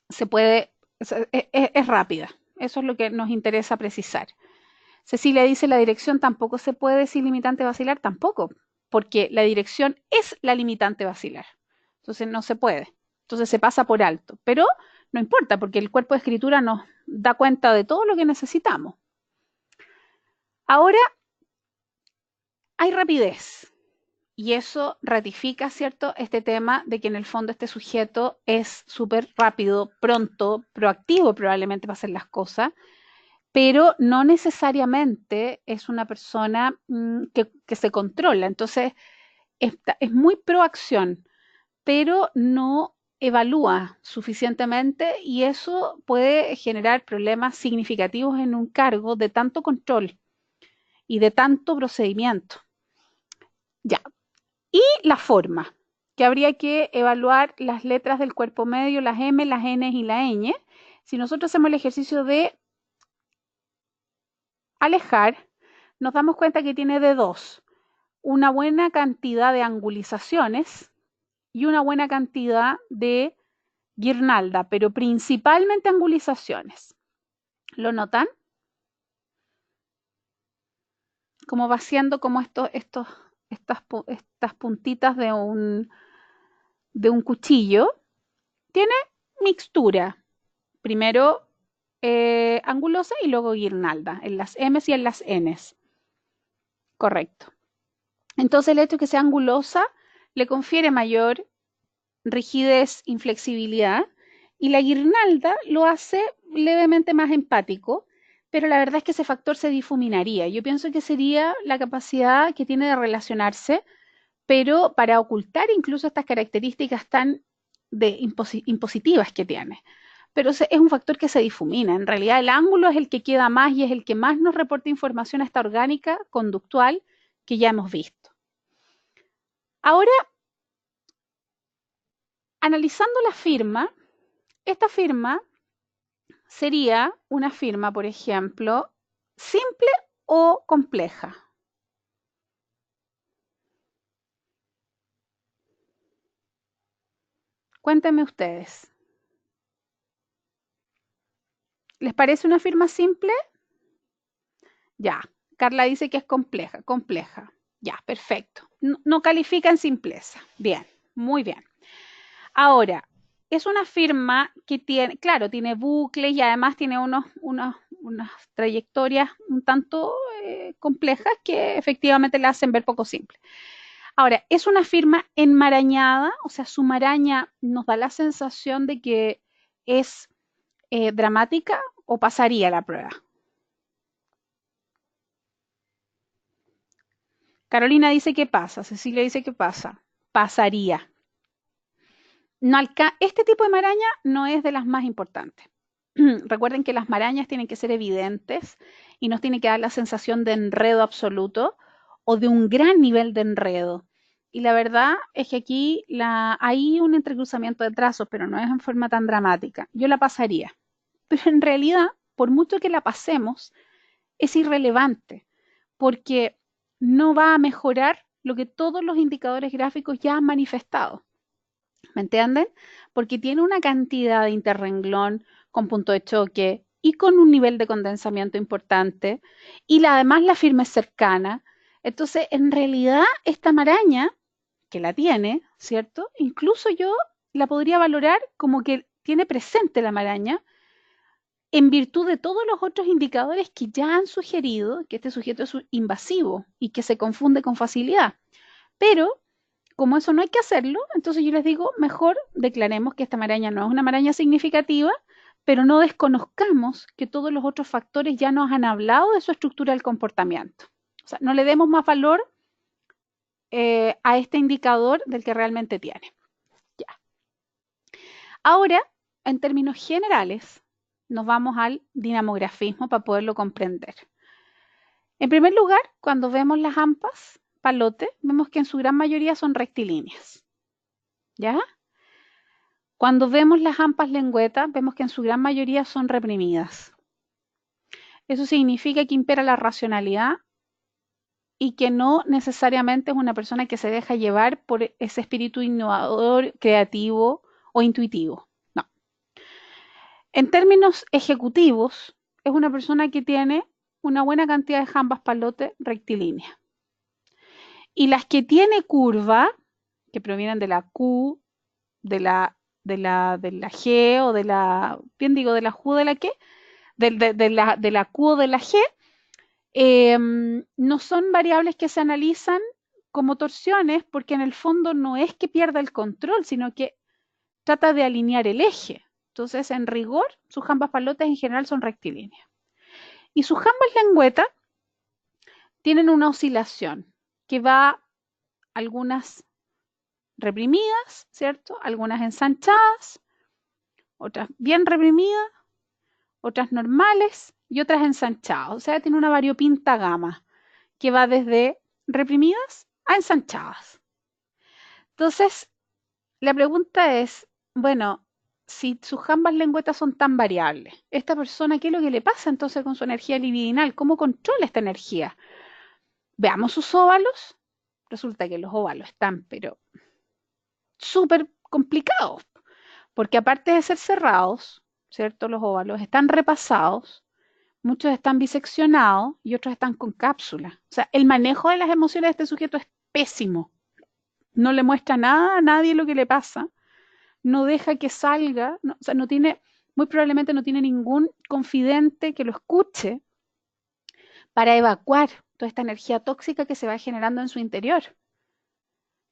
se puede, es rápida. Eso es lo que nos interesa precisar. Cecilia dice, la dirección tampoco se puede decir limitante vacilar, tampoco, porque la dirección es la limitante vacilar. Entonces no se puede. Entonces se pasa por alto. Pero no importa, porque el cuerpo de escritura nos da cuenta de todo lo que necesitamos. Ahora hay rapidez. Y eso ratifica, ¿cierto?, este tema de que en el fondo este sujeto es súper rápido, pronto, proactivo probablemente para hacer las cosas, pero no necesariamente es una persona que se controla. Entonces, es muy proacción, pero no evalúa suficientemente y eso puede generar problemas significativos en un cargo de tanto control y de tanto procedimiento. Ya. Y la forma, que habría que evaluar las letras del cuerpo medio, las M, las N y la ñ. Si nosotros hacemos el ejercicio de alejar, nos damos cuenta que tiene de dos, una buena cantidad de angulizaciones y una buena cantidad de guirnalda, pero principalmente angulizaciones. ¿Lo notan? Como va siendo como estas puntitas de un cuchillo. Tiene mixtura. Primero angulosa y luego guirnalda, en las M's y en las N's. Correcto. Entonces el hecho de que sea angulosa le confiere mayor rigidez, inflexibilidad, Y la guirnalda lo hace levemente más empático, pero la verdad es que ese factor se difuminaría. Yo pienso que sería la capacidad que tiene de relacionarse, pero para ocultar incluso estas características tan impositivas que tiene. Pero es un factor que se difumina. En realidad el ángulo es el que queda más y es el que más nos reporta información a esta orgánica conductual que ya hemos visto. Ahora, analizando la firma, esta firma sería una firma, por ejemplo, simple o compleja. Cuéntenme ustedes. ¿Les parece una firma simple? Ya. Carla dice que es compleja, compleja. Ya, perfecto. No califica en simpleza. Bien, muy bien. Ahora, es una firma que tiene, claro, tiene bucles y además tiene unas trayectorias un tanto complejas que efectivamente la hacen ver poco simple. Ahora, es una firma enmarañada, o sea, su maraña nos da la sensación de que es dramática o pasaría la prueba. Carolina dice que pasa, Cecilia dice que pasa, pasaría. No este tipo de maraña no es de las más importantes. Recuerden que las marañas tienen que ser evidentes y nos tiene que dar la sensación de enredo absoluto o de un gran nivel de enredo. Y la verdad es que aquí hay un entrecruzamiento de trazos, pero no es en forma tan dramática. Yo la pasaría. Pero en realidad, por mucho que la pasemos, es irrelevante, porque no va a mejorar lo que todos los indicadores gráficos ya han manifestado. ¿Me entienden? Porque tiene una cantidad de interrenglón con punto de choque y con un nivel de condensamiento importante y además la firma es cercana. Entonces, en realidad, esta maraña que la tiene, ¿cierto? Incluso yo la podría valorar como que tiene presente la maraña en virtud de todos los otros indicadores que ya han sugerido que este sujeto es invasivo y que se confunde con facilidad. Pero como eso no hay que hacerlo, entonces yo les digo, mejor declaremos que esta maraña no es una maraña significativa, pero no desconozcamos que todos los otros factores ya nos han hablado de su estructura del comportamiento. O sea, no le demos más valor a este indicador del que realmente tiene. Ya. Ahora, en términos generales, nos vamos al dinamografismo para poderlo comprender. En primer lugar, cuando vemos las AMPAs, palote, vemos que en su gran mayoría son rectilíneas. ¿Ya? Cuando vemos las AMPAs lengüetas, vemos que en su gran mayoría son reprimidas. Eso significa que impera la racionalidad y que no necesariamente es una persona que se deja llevar por ese espíritu innovador, creativo o intuitivo. No. En términos ejecutivos, es una persona que tiene una buena cantidad de jambas palote rectilínea. Y las que tiene curva, que provienen de la Q, de la G o de la, bien digo, de la Q de la Q, de la Q o de la G, no son variables que se analizan como torsiones porque en el fondo no es que pierda el control, sino que trata de alinear el eje. Entonces, en rigor, sus jambas palotes en general son rectilíneas. Y sus jambas lengüetas tienen una oscilación que va algunas reprimidas, ¿cierto? Algunas ensanchadas, otras bien reprimidas, otras normales y otras ensanchadas. O sea, tiene una variopinta gama que va desde reprimidas a ensanchadas. Entonces, la pregunta es, bueno, si sus jambas lengüetas son tan variables, ¿esta persona qué es lo que le pasa entonces con su energía libidinal? ¿Cómo controla esta energía? Veamos sus óvalos. Resulta que los óvalos están, pero súper complicados, porque aparte de ser cerrados, ¿cierto? Los óvalos están repasados, muchos están biseccionados y otros están con cápsula. O sea, el manejo de las emociones de este sujeto es pésimo. No le muestra nada a nadie lo que le pasa, no deja que salga, no, o sea, no tiene, muy probablemente no tiene ningún confidente que lo escuche para evacuar toda esta energía tóxica que se va generando en su interior.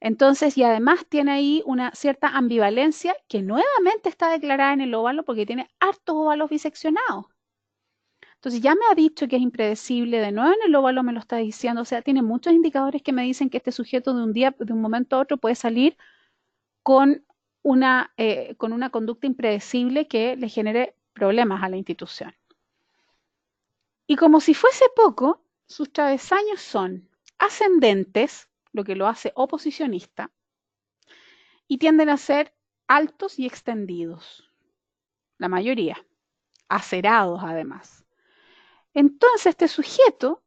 Entonces, y además tiene ahí una cierta ambivalencia que nuevamente está declarada en el óvalo porque tiene hartos óvalos biseccionados. Entonces ya me ha dicho que es impredecible, de nuevo en el óvalo me lo está diciendo, o sea, tiene muchos indicadores que me dicen que este sujeto de un día, de un momento a otro puede salir con una conducta impredecible que le genere problemas a la institución. Y como si fuese poco, sus travesaños son ascendentes, lo que lo hace oposicionista, y tienden a ser altos y extendidos, la mayoría, acerados además. Entonces este sujeto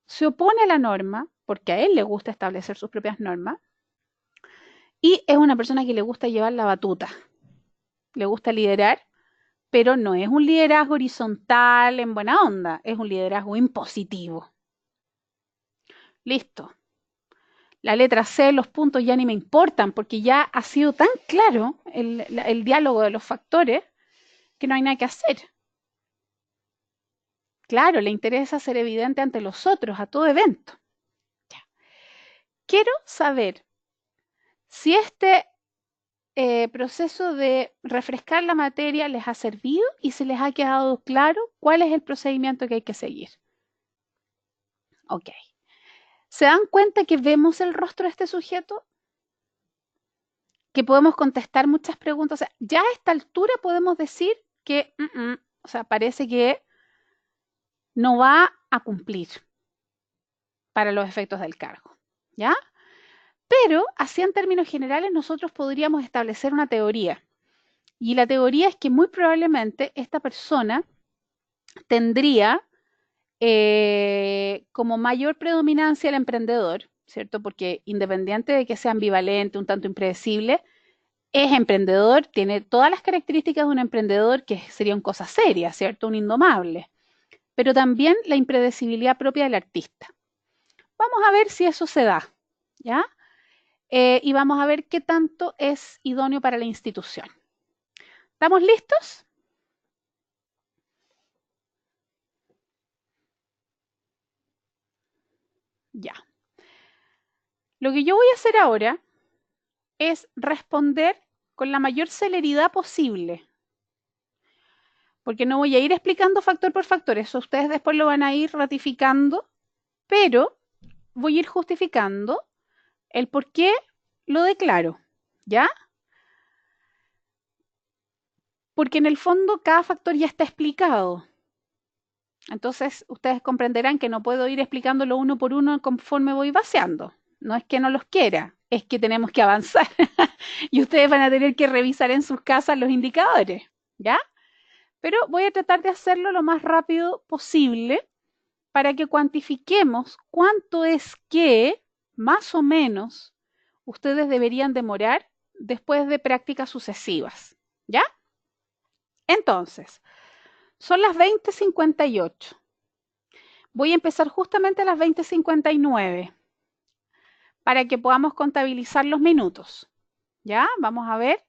se opone a la norma, porque a él le gusta establecer sus propias normas, y es una persona que le gusta llevar la batuta, le gusta liderar, pero no es un liderazgo horizontal en buena onda, es un liderazgo impositivo. Listo. La letra C, los puntos ya ni me importan, porque ya ha sido tan claro el diálogo de los factores que no hay nada que hacer. Claro, le interesa ser evidente ante los otros a todo evento. Ya. Quiero saber si este proceso de refrescar la materia les ha servido y si les ha quedado claro cuál es el procedimiento que hay que seguir. Ok. ¿Se dan cuenta que vemos el rostro de este sujeto? Que podemos contestar muchas preguntas. O sea, ya a esta altura podemos decir que, o sea, parece que no va a cumplir para los efectos del cargo, ¿ya? Pero, así en términos generales, nosotros podríamos establecer una teoría. Y la teoría es que muy probablemente esta persona tendría como mayor predominancia el emprendedor, ¿cierto? Porque independiente de que sea ambivalente, un tanto impredecible, es emprendedor, tiene todas las características de un emprendedor que serían cosas serias, ¿cierto? Un indomable. Pero también la impredecibilidad propia del artista. Vamos a ver si eso se da, ¿ya? Y vamos a ver qué tanto es idóneo para la institución. ¿Estamos listos? Ya. Lo que yo voy a hacer ahora es responder con la mayor celeridad posible, porque no voy a ir explicando factor por factor, eso ustedes después lo van a ir ratificando, pero voy a ir justificando el por qué lo declaro, ¿ya? Porque en el fondo cada factor ya está explicado. Entonces ustedes comprenderán que no puedo ir explicándolo uno por uno conforme voy vaciando. No es que no los quiera, es que tenemos que avanzar. Y ustedes van a tener que revisar en sus casas los indicadores, ¿ya? Pero voy a tratar de hacerlo lo más rápido posible para que cuantifiquemos cuánto es que, más o menos, ustedes deberían demorar después de prácticas sucesivas, ¿ya? Entonces, son las 20:58. Voy a empezar justamente a las 20:59 para que podamos contabilizar los minutos, ¿ya? Vamos a ver,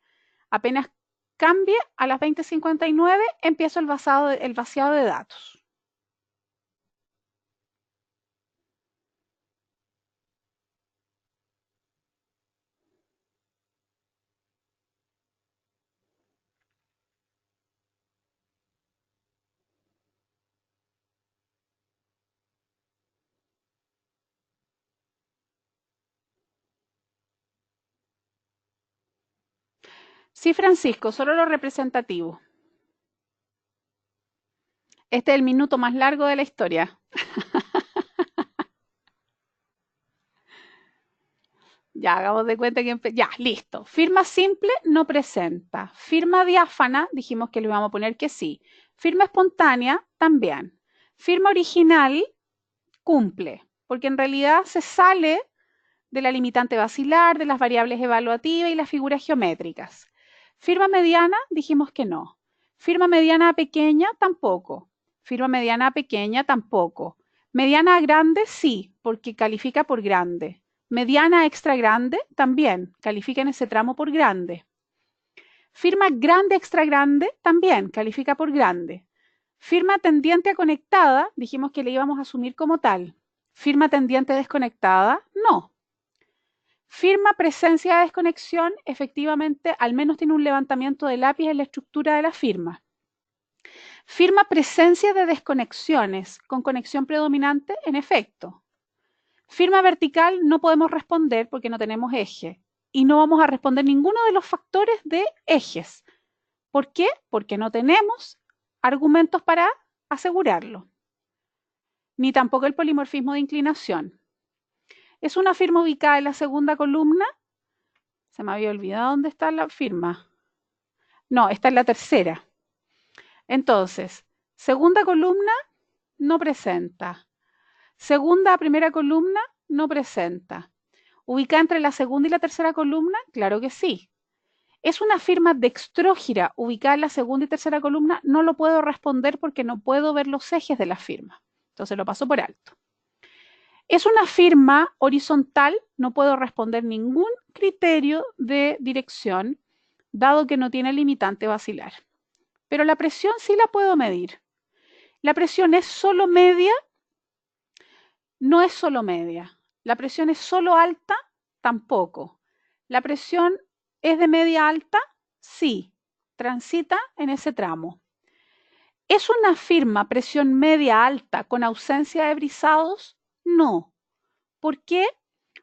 apenas cambie a las 20:59, empiezo el vaciado de datos. Sí, Francisco, solo lo representativo. Este es el minuto más largo de la historia. Ya, hagamos de cuenta que ya, listo. Firma simple no presenta. Firma diáfana, dijimos que le íbamos a poner que sí. Firma espontánea, también. Firma original, cumple, porque en realidad se sale de la limitante vacilar, de las variables evaluativas y las figuras geométricas. Firma mediana, dijimos que no. Firma mediana a pequeña, tampoco. Firma mediana a pequeña, tampoco. Mediana a grande, sí, porque califica por grande. Mediana a extra grande, también, califica en ese tramo por grande. Firma grande extra grande, también, califica por grande. Firma tendiente a conectada, dijimos que le íbamos a asumir como tal. Firma tendiente desconectada, no. Firma presencia de desconexión, efectivamente, al menos tiene un levantamiento de lápiz en la estructura de la firma. Firma presencia de desconexiones, con conexión predominante, en efecto. Firma vertical no podemos responder porque no tenemos eje. Y no vamos a responder ninguno de los factores de ejes. ¿Por qué? Porque no tenemos argumentos para asegurarlo. Ni tampoco el polimorfismo de inclinación. ¿Es una firma ubicada en la segunda columna? Se me había olvidado dónde está la firma. No, está en la tercera. Entonces, segunda columna no presenta. Segunda a primera columna no presenta. ¿Ubicada entre la segunda y la tercera columna? Claro que sí. ¿Es una firma dextrógira ubicada en la segunda y tercera columna? No lo puedo responder porque no puedo ver los ejes de la firma. Entonces lo paso por alto. ¿Es una firma horizontal? No puedo responder ningún criterio de dirección, dado que no tiene limitante vacilar. Pero la presión sí la puedo medir. ¿La presión es solo media? No es solo media. ¿La presión es solo alta? Tampoco. ¿La presión es de media alta? Sí. Transita en ese tramo. ¿Es una firma presión media alta con ausencia de brisados? No. ¿Por qué?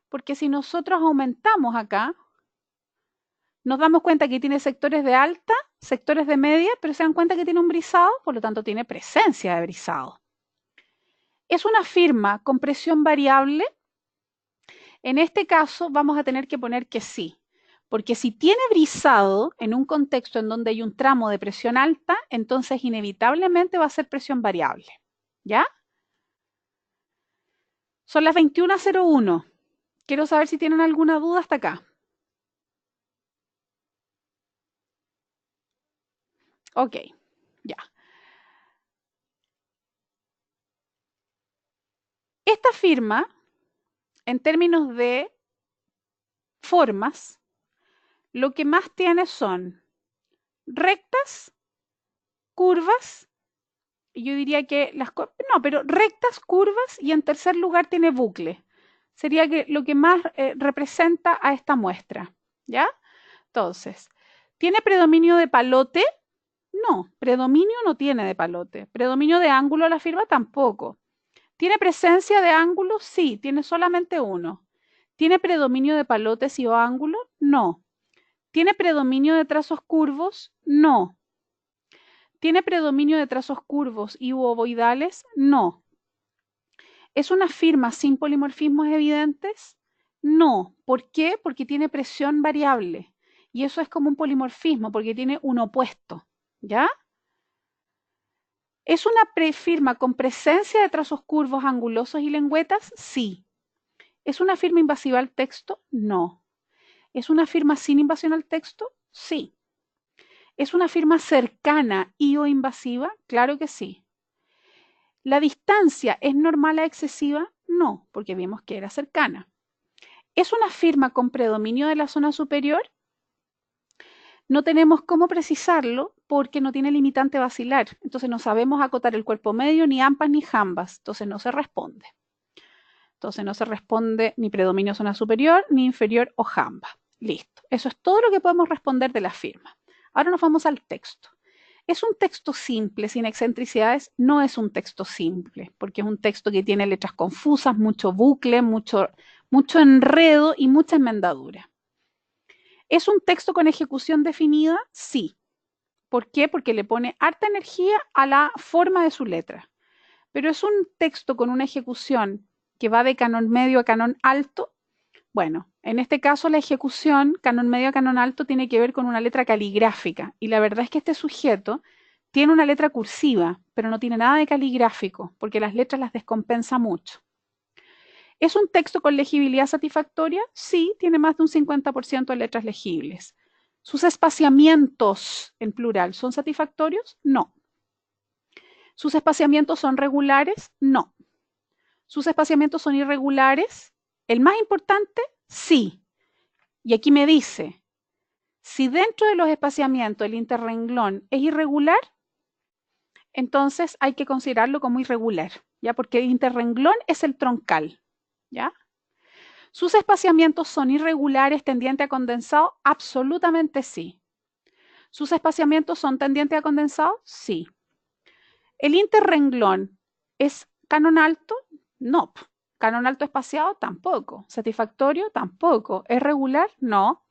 Porque si nosotros aumentamos acá, nos damos cuenta que tiene sectores de alta, sectores de media, pero se dan cuenta que tiene un brisado, por lo tanto tiene presencia de brisado. ¿Es una firma con presión variable? En este caso vamos a tener que poner que sí, porque si tiene brisado en un contexto en donde hay un tramo de presión alta, entonces inevitablemente va a ser presión variable. ¿Ya? Son las 21:01. Quiero saber si tienen alguna duda hasta acá. Ok, ya. Esta firma, en términos de formas, lo que más tiene son rectas, curvas, y yo diría que pero rectas, curvas, y en tercer lugar tiene bucle. Sería que lo que más representa a esta muestra, ¿ya? Entonces, ¿tiene predominio de palote? No, predominio no tiene de palote. ¿Predominio de ángulo la firma? Tampoco. ¿Tiene presencia de ángulos? Sí, tiene solamente uno. ¿Tiene predominio de palotes y o ángulo? No. ¿Tiene predominio de trazos curvos? No. ¿Tiene predominio de trazos curvos y u ovoidales? No. ¿Es una firma sin polimorfismos evidentes? No. ¿Por qué? Porque tiene presión variable. Y eso es como un polimorfismo, porque tiene un opuesto. ¿Ya? ¿Es una firma con presencia de trazos curvos, angulosos y lengüetas? Sí. ¿Es una firma invasiva al texto? No. ¿Es una firma sin invasión al texto? Sí. ¿Es una firma cercana y o invasiva? Claro que sí. ¿La distancia es normal a excesiva? No, porque vimos que era cercana. ¿Es una firma con predominio de la zona superior? No tenemos cómo precisarlo porque no tiene limitante vacilar. Entonces no sabemos acotar el cuerpo medio, ni ampas, ni jambas. Entonces no se responde. Entonces no se responde ni predominio zona superior, ni inferior o jamba. Listo. Eso es todo lo que podemos responder de la firma. Ahora nos vamos al texto. ¿Es un texto simple, sin excentricidades? No es un texto simple, porque es un texto que tiene letras confusas, mucho bucle, mucho enredo y mucha enmendadura. ¿Es un texto con ejecución definida? Sí. ¿Por qué? Porque le pone harta energía a la forma de su letra. Pero es un texto con una ejecución que va de canon medio a canon alto. Bueno, en este caso la ejecución canon medio a canon alto tiene que ver con una letra caligráfica. Y la verdad es que este sujeto tiene una letra cursiva, pero no tiene nada de caligráfico, porque las letras las descompensa mucho. ¿Es un texto con legibilidad satisfactoria? Sí, tiene más de un 50% de letras legibles. ¿Sus espaciamientos, en plural, son satisfactorios? No. ¿Sus espaciamientos son regulares? No. ¿Sus espaciamientos son irregulares? El más importante, sí. Y aquí me dice, si dentro de los espaciamientos el interrenglón es irregular, entonces hay que considerarlo como irregular, ¿ya? Porque el interrenglón es el troncal, ¿ya? ¿Sus espaciamientos son irregulares, tendientes a condensado? Absolutamente sí. ¿Sus espaciamientos son tendientes a condensado? Sí. ¿El interrenglón es canon alto? No. ¿Canon alto espaciado? Tampoco. ¿Satisfactorio? Tampoco. ¿Es regular? No.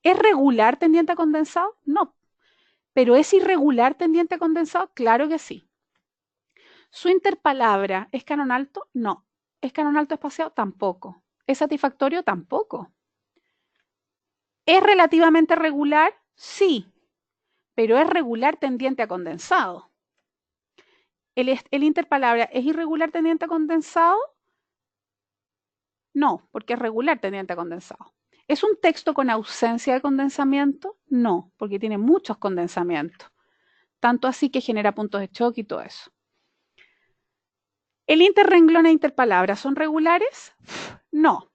¿Es regular tendiente a condensado? No. ¿Pero es irregular tendiente a condensado? Claro que sí. ¿Su interpalabra es canon alto? No. ¿Es canon alto espaciado? Tampoco. ¿Es satisfactorio? Tampoco. ¿Es relativamente regular? Sí, pero es regular tendiente a condensado. ¿El interpalabra es irregular tendiente a condensado? No, porque es regular tendiente a condensado. ¿Es un texto con ausencia de condensamiento? No, porque tiene muchos condensamientos. Tanto así que genera puntos de choque y todo eso. ¿El interrenglón e interpalabra son regulares? No.